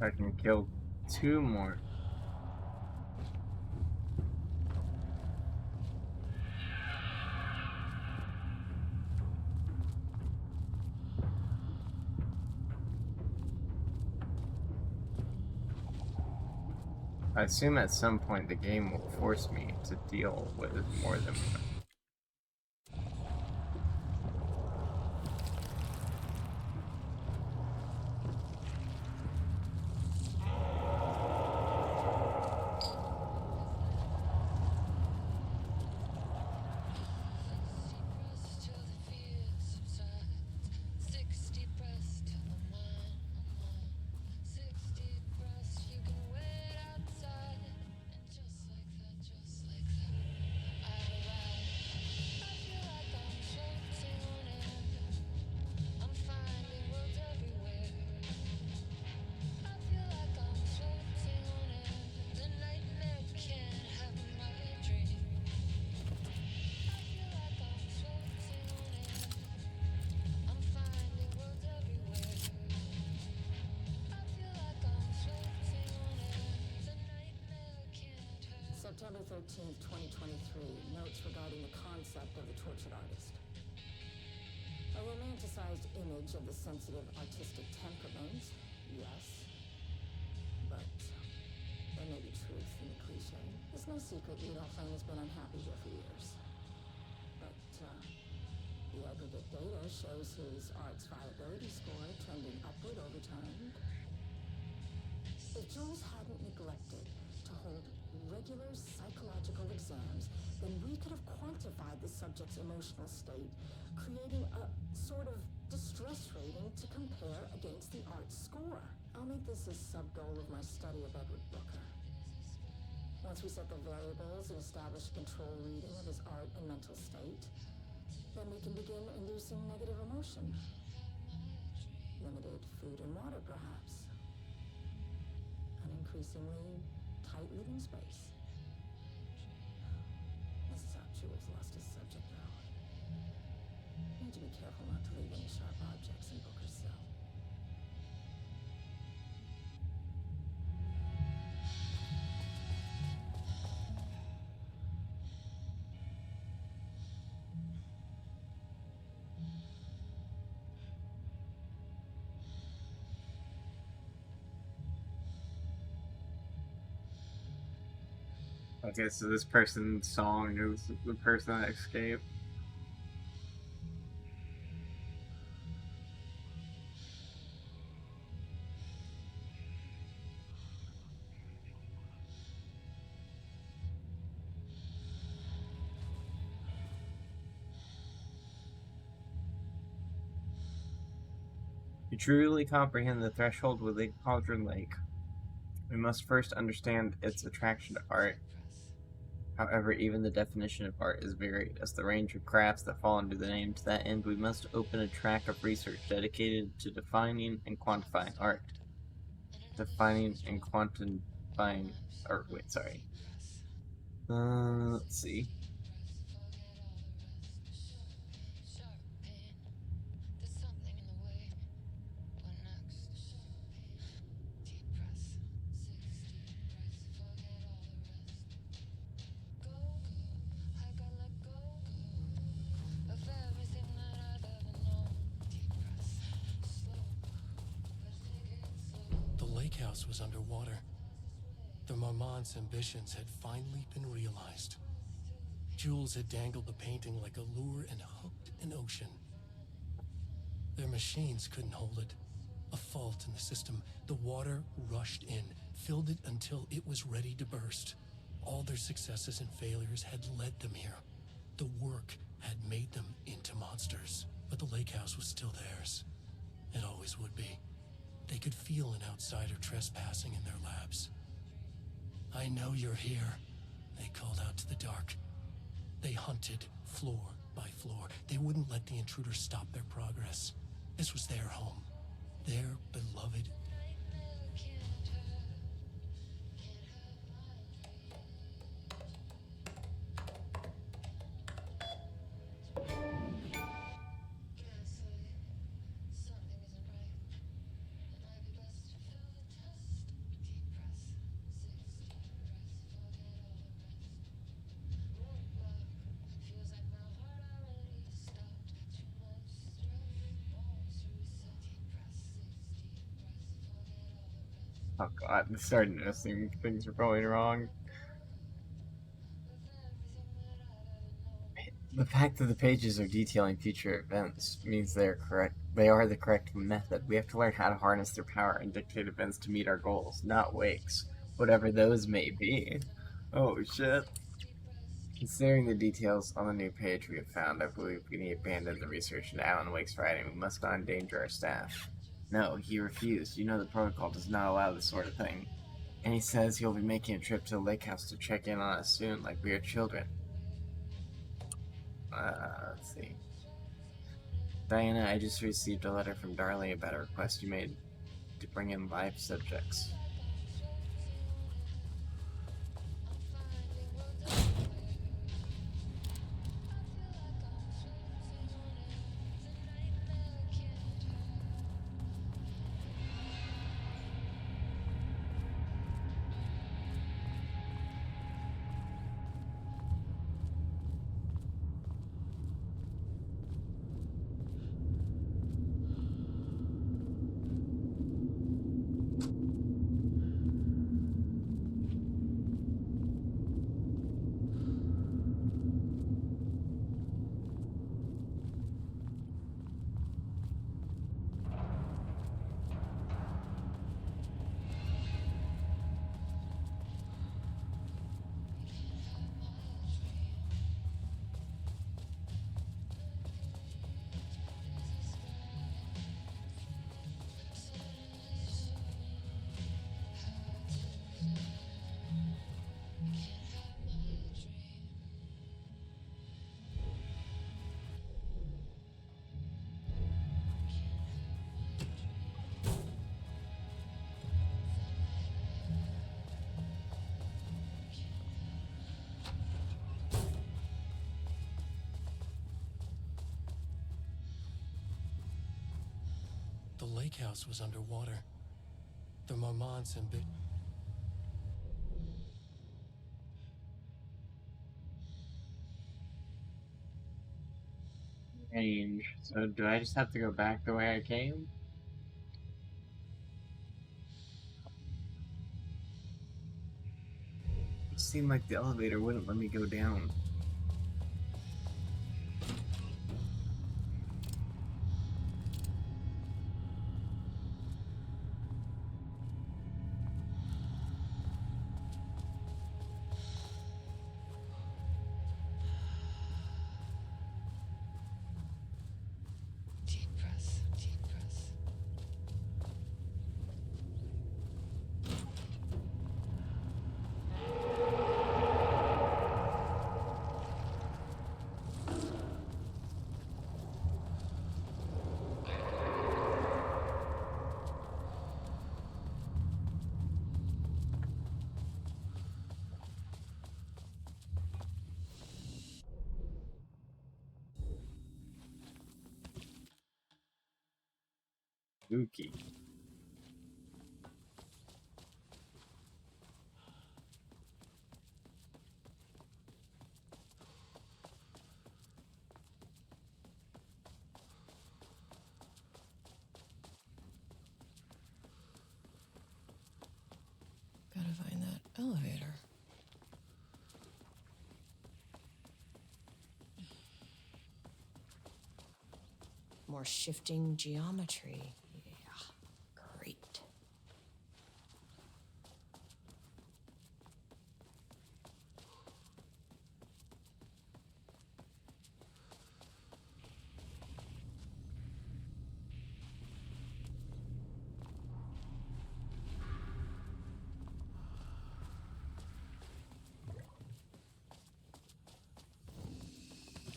S1: I can kill 2 more. I assume at some point the game will force me to deal with more than one.
S10: September 13th, 2023. Notes regarding the concept of the tortured artist. A romanticized image of the sensitive artistic temperament, yes. But there may be truth in the cliche. It's no secret Rudolph Lane has been unhappy here for years. But the aggregate data shows his art's viability score trending upward over time. If Jules hadn't neglected to hold regular psychological exams, then we could have quantified the subject's emotional state, creating a sort of distress rating to compare against the art's score. I'll make this a sub-goal of my study of Edward Booker. Once we set the variables and establish a control reading of his art and mental state, then we can begin inducing negative emotion. Limited food and water, perhaps. An increasingly tight living space. This is how Jules lost his subject, though. Need to be careful not to leave any sharp objects in Booker's cell.
S1: Okay, so this person's song is the person that escaped. To truly comprehend the threshold within Cauldron Lake, we must first understand its attraction to art. However, even the definition of art is varied, as the range of crafts that fall under the name. To that end, we must open a track of research dedicated to defining and quantifying art. Defining and quantifying... let's see.
S6: The lake house was underwater. The Marmont's ambitions had finally been realized. Jules had dangled the painting like a lure and hooked an ocean. Their machines couldn't hold it. A fault in the system. The water rushed in, filled it until it was ready to burst. All their successes and failures had led them here. The work had made them into monsters. But the lake house was still theirs. It always would be. They could feel an outsider trespassing in their labs. "I know you're here," they called out to the dark. They hunted floor by floor. They wouldn't let the intruders stop their progress. This was their home, their beloved.
S1: Oh god, I started noticing things are going wrong. The fact that the pages are detailing future events means they're correct. They are the correct method. We have to learn how to harness their power and dictate events to meet our goals, not wakes, whatever those may be. Oh shit. Considering the details on the new page we have found, I believe we need to abandon the research into Alan Wake's writing. We must not endanger our staff. No, he refused. You know the protocol does not allow this sort of thing. And he says he'll be making a trip to the lake house to check in on us soon, like we are children. Let's see. Diana, I just received a letter from Darley about a request you made to bring in live subjects.
S6: The lake house was underwater. The Marmonts and
S1: Range. So do I just have to go back the way I came? It seemed like the elevator wouldn't let me go down.
S2: Deep breath, deep breath.
S1: Spooky.
S2: Gotta find that elevator. More shifting geometry. Yeah, great.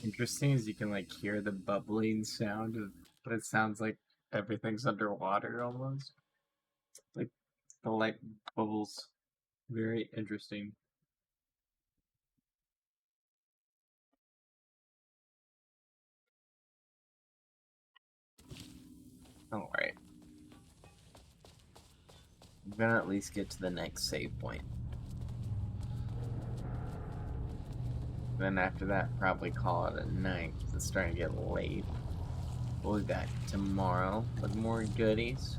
S1: Interesting is you can like hear the bubbling sound of, but it sounds like everything's underwater almost. Like the light bubbles. Very interesting. Alright. I'm gonna at least get to the next save point. Then after that, probably call it a night, 'cause it's starting to get late. We'll be back tomorrow with more goodies.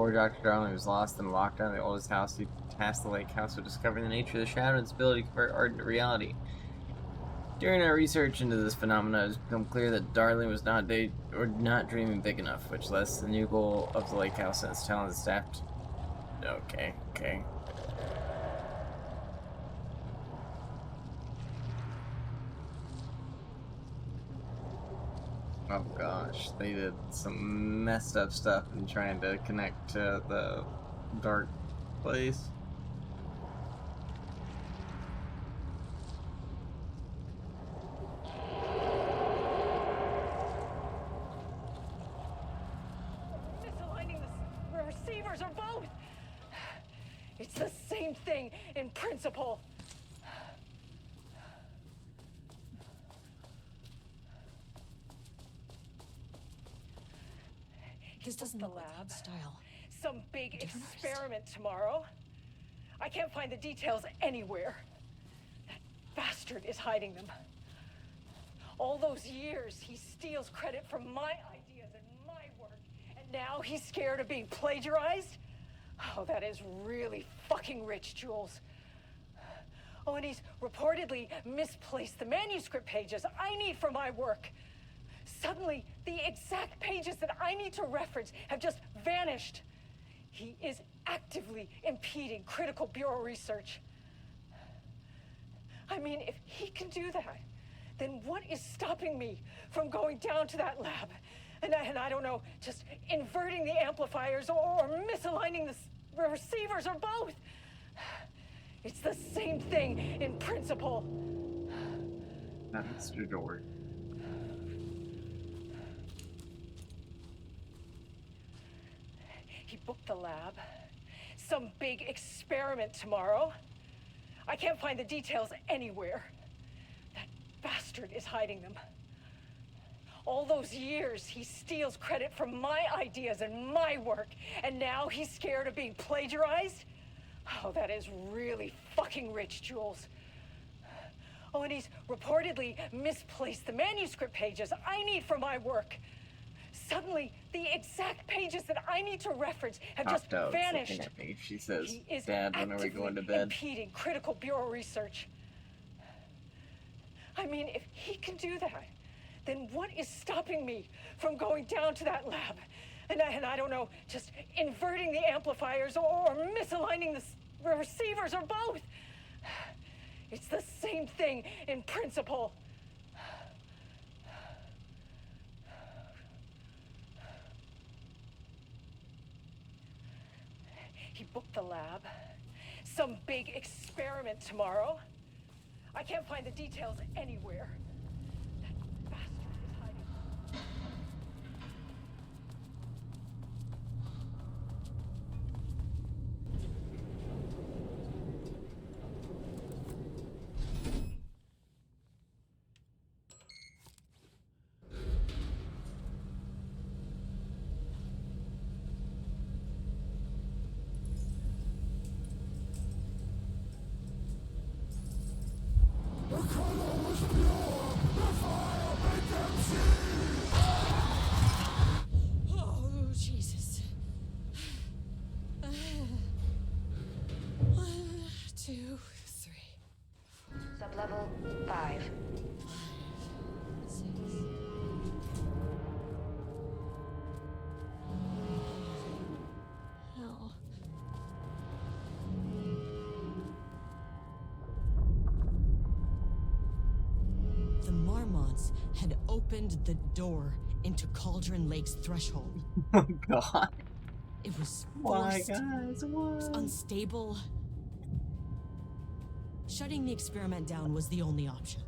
S1: before Dr. Darling was lost in the lockdown of the oldest house, he tasked the lake house with discovering the nature of the shadow and its ability to convert art into reality. During our research into this phenomenon, it has become clear that Darling was not dreaming big enough, which led to the new goal of the lake house and its talented staff. Okay. Oh gosh, they did some messed up stuff in trying to connect to the dark place.
S10: Misaligning the receivers or both. It's the same thing in principle.
S2: This doesn't
S10: the
S2: look like
S10: lab.
S2: his style.
S10: Some big
S2: Different artist.
S10: experiment tomorrow. I can't find the details anywhere. That bastard is hiding them. All those years, he steals credit for my ideas and my work, and now he's scared of being plagiarized? Oh, that is really fucking rich, Jules. Oh, and he's reportedly misplaced the manuscript pages I need for my work. Suddenly, the exact pages that I need to reference have just vanished. He is actively impeding critical bureau research. I mean, if he can do that, then what is stopping me from going down to that lab? And I don't know, just inverting the amplifiers or misaligning the receivers or both. It's the same thing in principle.
S1: That's the door.
S10: He booked the lab. Some big experiment tomorrow. I can't find the details anywhere. That bastard is hiding them. All those years, he steals credit for my ideas and my work, and now he's scared of being plagiarized? Oh, that is really fucking rich, Jules. Oh, and he's reportedly misplaced the manuscript pages I need for my work. Suddenly, the exact pages that I need to reference have just
S1: Opt out,
S10: vanished.
S1: looking at me. She says,
S10: He is
S1: "Dad, when are we going to
S10: actively
S1: bed?"
S10: impeding critical bureau research. I mean, if he can do that, then what is stopping me from going down to that lab? And I don't know, just inverting the amplifiers or misaligning the receivers or both. It's the same thing in principle. He booked the lab. Some big experiment tomorrow. I can't find the details anywhere. That bastard is hiding.
S2: Oh, Jesus. 1, 2, 3,
S8: Sublevel 5.
S2: 6. Hell. The Marmonts had opened the door into Cauldron Lake's threshold.
S1: Oh God!
S2: It was
S1: Why,
S2: forced,
S1: guys? Why?
S2: unstable. Shutting the experiment down was the only option.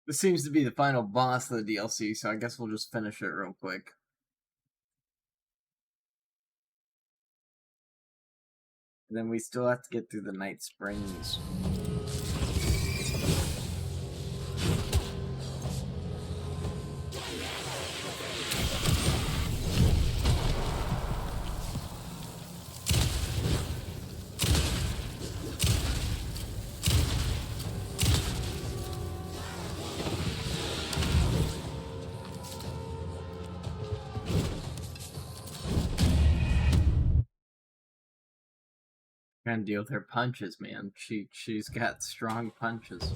S1: This seems to be the final boss of the DLC, so I guess we'll just finish it real quick. And then we still have to get through the Night Springs. Trying to deal with her punches, man. She's got strong punches.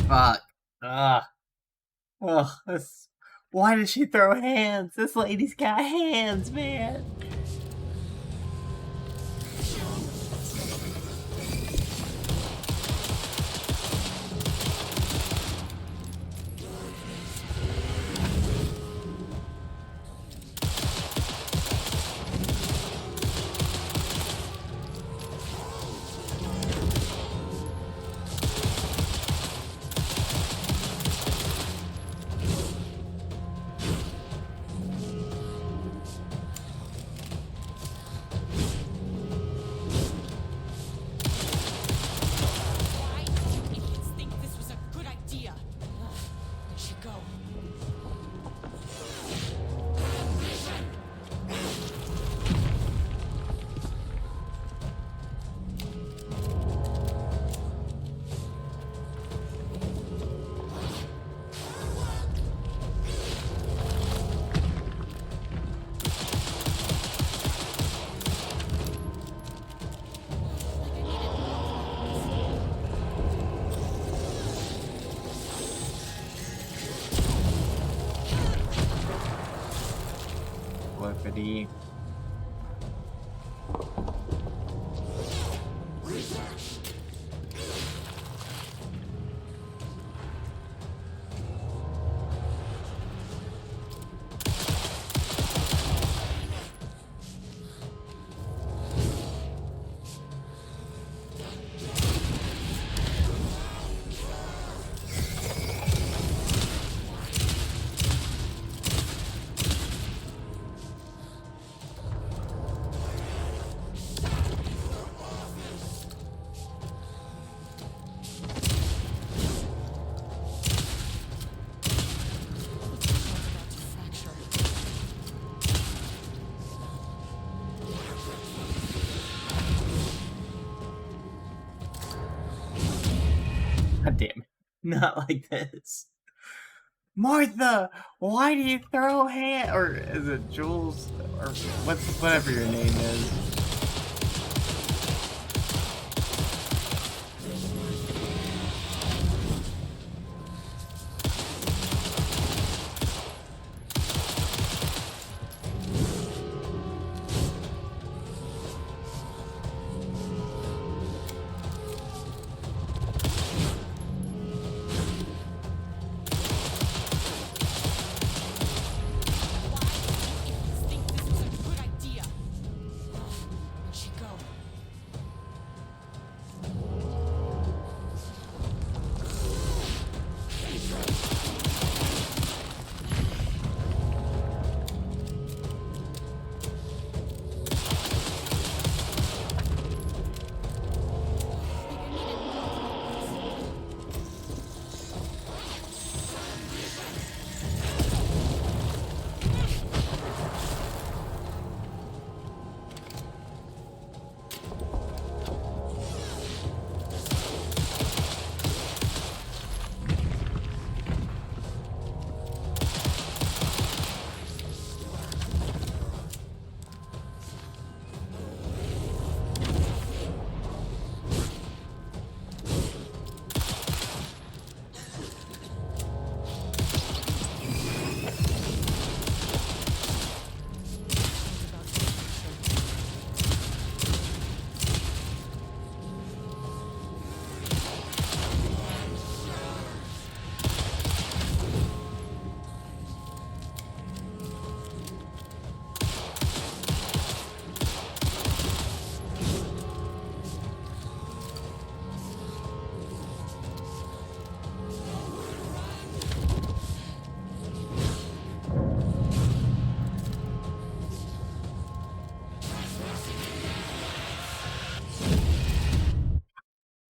S1: Fuck. Ugh. Ugh. Why does she throw hands? This lady's got hands, man. Flippity. God damn it. Not like this. Martha, why do you throw hand? Or is it Jules? Or whatever your name is.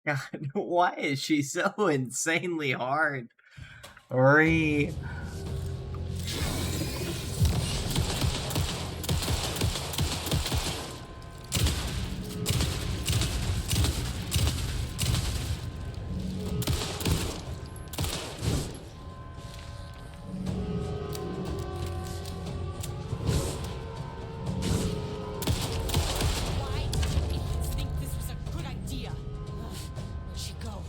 S1: God, why is she so insanely hard? Ori.
S2: Why did you idiots think this was a good idea? Where'd she go?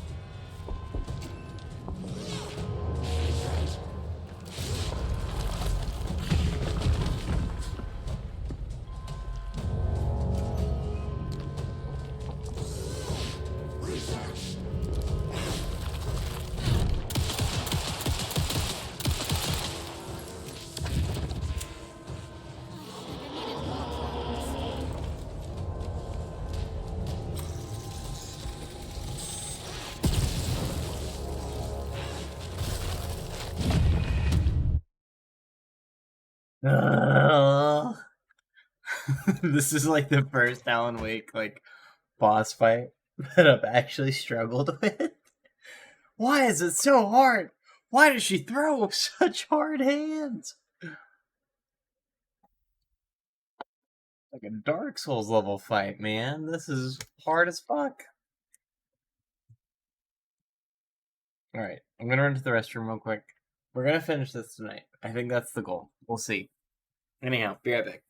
S1: Ugh. This is like the first Alan Wake like boss fight that I've actually struggled with. Why is it so hard? Why does she throw with such hard hands? Like a Dark Souls level fight, man. This is hard as fuck. Alright, I'm gonna run to the restroom real quick. We're gonna finish this tonight. I think that's the goal. We'll see. Anyhow, be right back.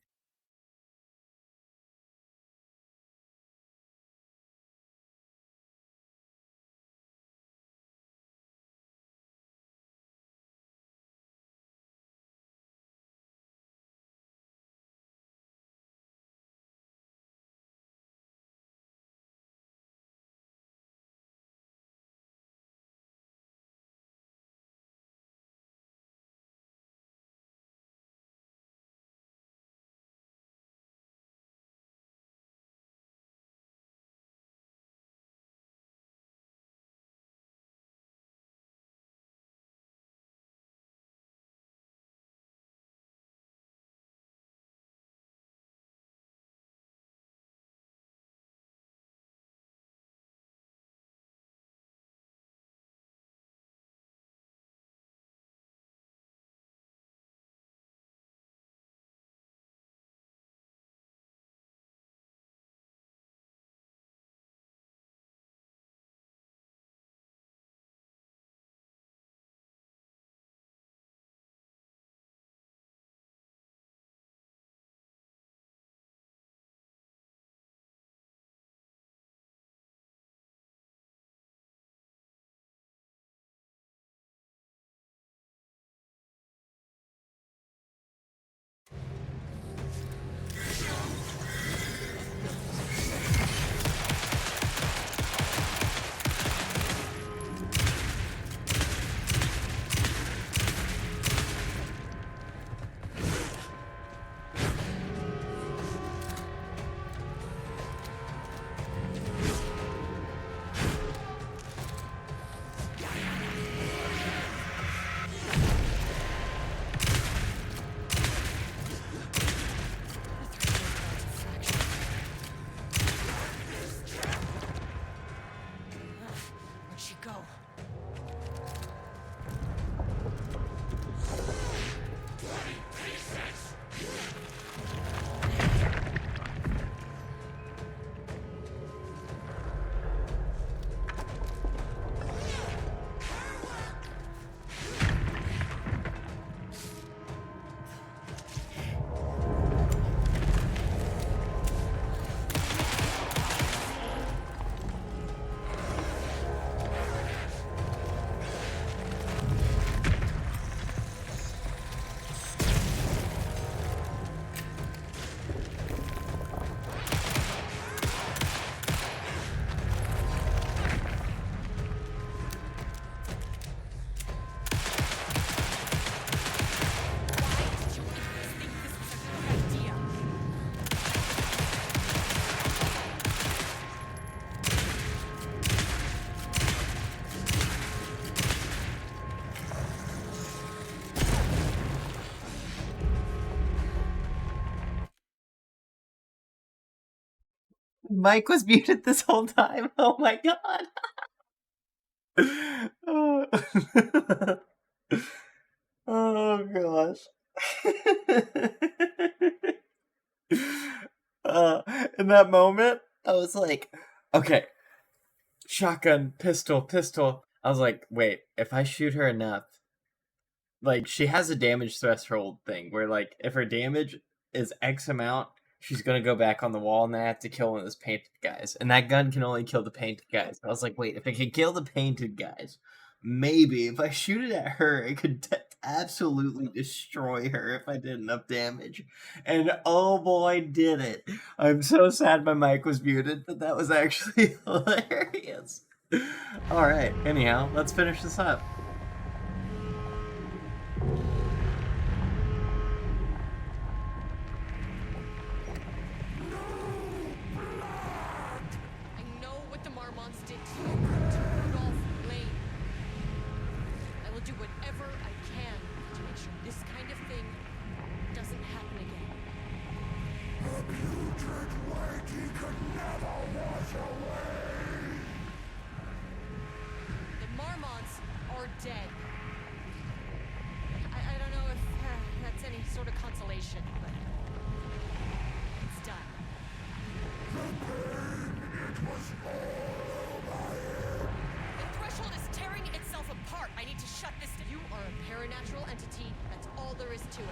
S1: Mike was muted this whole time. Oh my god. Oh gosh. In that moment, I was like, okay, shotgun, pistol, pistol. I was like, wait, if I shoot her enough, like, she has a damage threshold thing where, like, if her damage is X amount, she's gonna go back on the wall, and then I have to kill one of those painted guys. And that gun can only kill the painted guys. I was like, wait, if it can kill the painted guys, maybe if I shoot it at her, it could absolutely destroy her if I did enough damage. And oh boy, did it. I'm so sad my mic was muted, but that was actually hilarious. Alright, anyhow, let's finish this up.
S4: I know what the Marmonts did to you, to Rudolph Lane. I will do whatever I can to make sure this kind of thing doesn't happen again.
S5: The putrid weight he could never wash away.
S4: The Marmonts are dead. I don't know if that's any sort of consolation, but it's done. The threshold is tearing itself apart. I need to shut this down. You are a paranatural entity. That's all there is to it.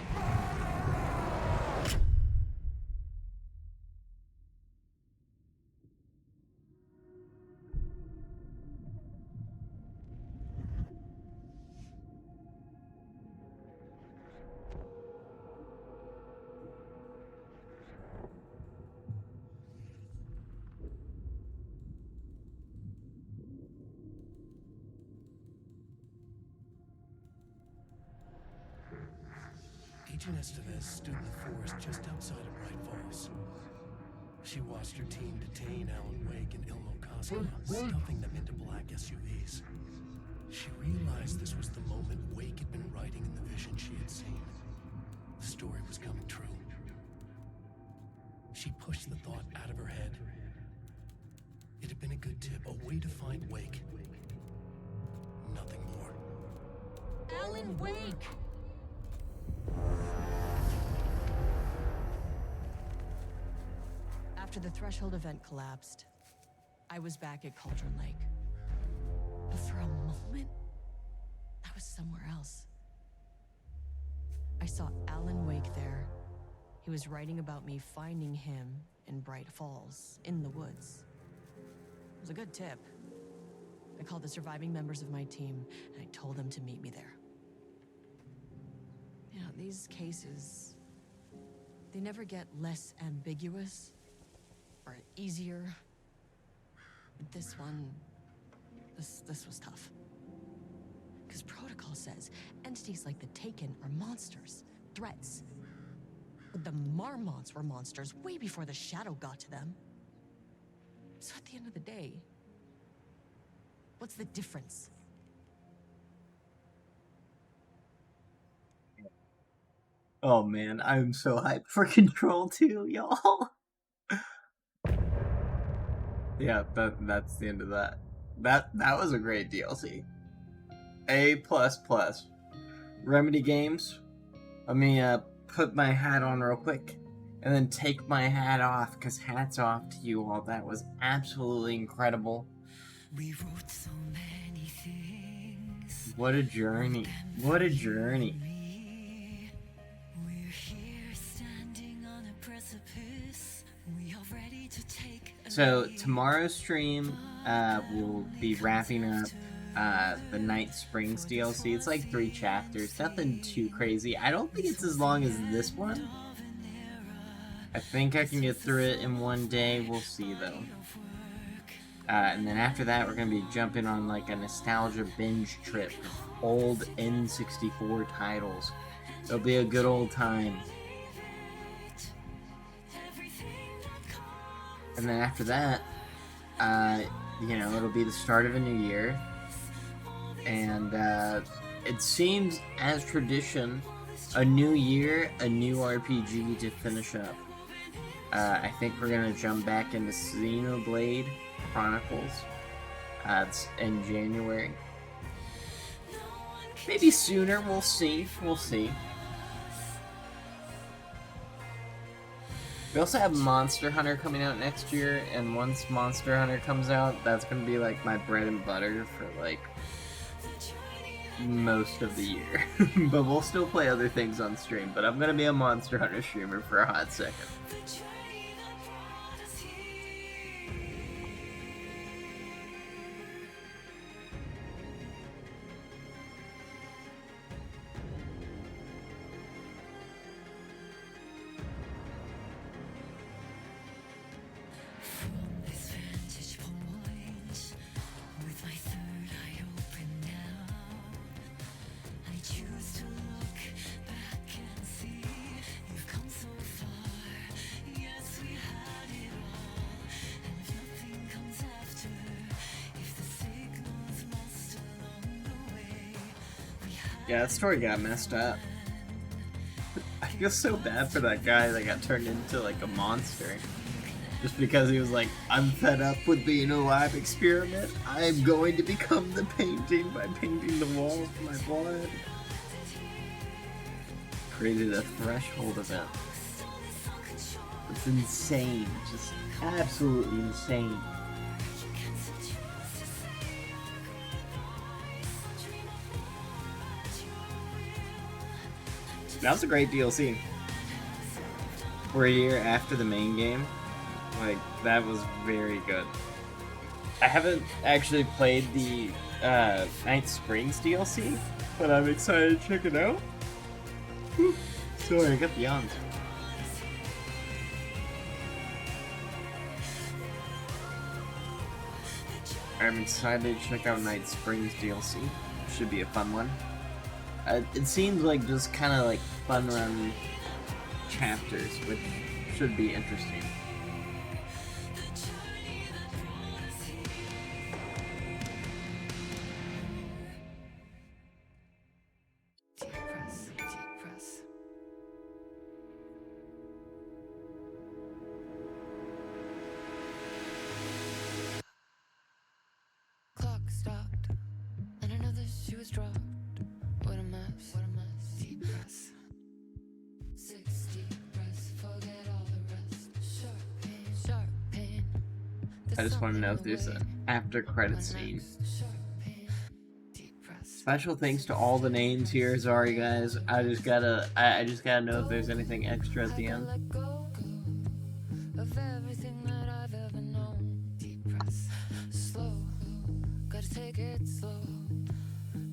S6: Agent Estevez stood in the forest just outside of Bright Falls. She watched her team detain Alan Wake and Ilmo Koska, stuffing them into black SUVs. She realized this was the moment Wake had been writing in the vision she had seen. The story was coming true. She pushed the thought out of her head. It had been a good tip, a way to find Wake. Nothing more.
S4: Alan Wake! After the Threshold event collapsed, I was back at Cauldron Lake. But for a moment, I was somewhere else. I saw Alan Wake there. He was writing about me finding him in Bright Falls, in the woods. It was a good tip. I called the surviving members of my team, and I told them to meet me there. You know, these cases, they never get less ambiguous or easier. But this one, this was tough. Because protocol says entities like the Taken are monsters, threats. But the Marmonts were monsters way before the Shadow got to them. So at the end of the day, what's the difference?
S1: Oh man, I'm so hyped for Control 2, y'all. Yeah, that's the end of that. That was a great DLC. A++. Remedy Games. Let me put my hat on real quick, and then take my hat off, because hats off to you all. That was absolutely incredible.
S11: We wrote so many things.
S1: What a journey. What a journey.
S11: We're here standing on a precipice. We are ready to take
S1: So tomorrow's stream, we'll be wrapping up the Night Springs DLC. It's like 3 chapters, nothing too crazy. I don't think it's as long as this one. I think I can get through it in one day. We'll see though. And then after that, we're gonna be jumping on like a nostalgia binge trip of old N64 titles. It'll be a good old time. And then after that, you know, it'll be the start of a new year. And it seems, as tradition, a new year, a new RPG to finish up. I think we're gonna jump back into Xenoblade Chronicles. It's in January. Maybe sooner, we'll see. We'll see. We also have Monster Hunter coming out next year, and once Monster Hunter comes out, that's gonna be like my bread and butter for like most of the year. But we'll still play other things on stream, but I'm gonna be a Monster Hunter streamer for a hot second. Yeah, that story got messed up. I feel so bad for that guy that got turned into like a monster. Just because he was like, I'm fed up with being a lab experiment. I'm going to become the painting by painting the walls with my blood. Created a threshold event. It's insane. Just absolutely insane. That was a great DLC. For a year after the main game, like, that was very good. I haven't actually played the Night Springs DLC, but I'm excited to check it out. Whew. Sorry, I got the yawns. I'm excited to check out Night Springs DLC. Should be a fun one. It seems like just kind of like fun run chapters, which should be interesting.
S12: Clock stopped, and another shoe was dropped. What a mess, deep press. 60 breaths, forget all the rest. Sharp pain.
S1: I just want to know if there's an after credits scene. Special thanks to all the names here, sorry guys. I just gotta know if there's anything extra at the end.
S12: Of everything that I've ever known. Deep press, slow. Gotta take it slow.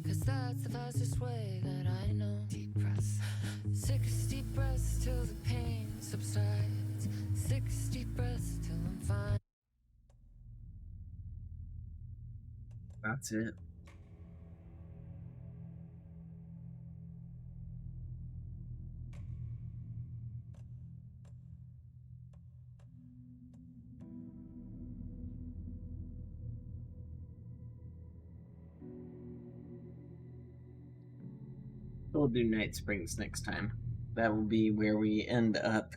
S12: 'Cause that's the fastest way that I know. Deep press. 60 breaths till the pain subsides. 60 breaths till I'm fine.
S1: That's it. We'll do Night Springs next time. That will be where we end up.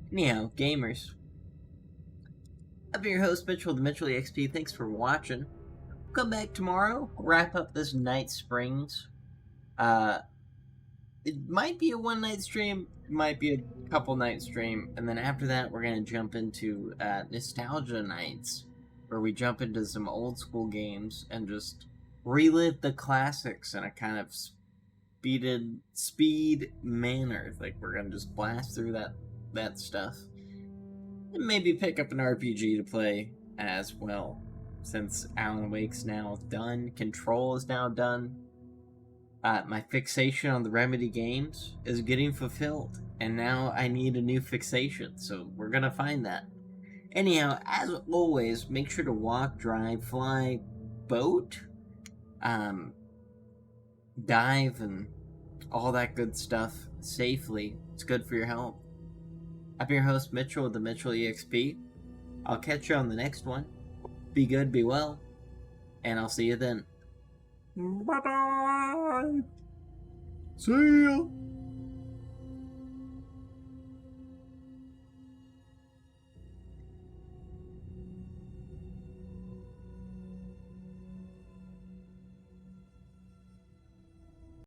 S1: Anyhow, gamers. I've been your host, Mitchell, the Mitchell EXP. Thanks for watching. Come back tomorrow, wrap up this Night Springs. It might be a one-night stream, it might be a couple night stream, and then after that we're going to jump into Nostalgia Nights, where we jump into some old school games and just relive the classics in a kind of speed manner. Like, we're gonna just blast through that stuff, and maybe pick up an RPG to play as well, since Alan Wake's now done, Control is now done. My fixation on the Remedy games is getting fulfilled, and now I need a new fixation, so we're gonna find that. Anyhow, as always, make sure to walk, drive, fly, boat, dive, and all that good stuff safely. It's good for your health. I'm your host, Mitchell, with the Mitchell EXP. I'll catch you on the next one. Be good, be well, and I'll see you then. Bye-bye! See ya.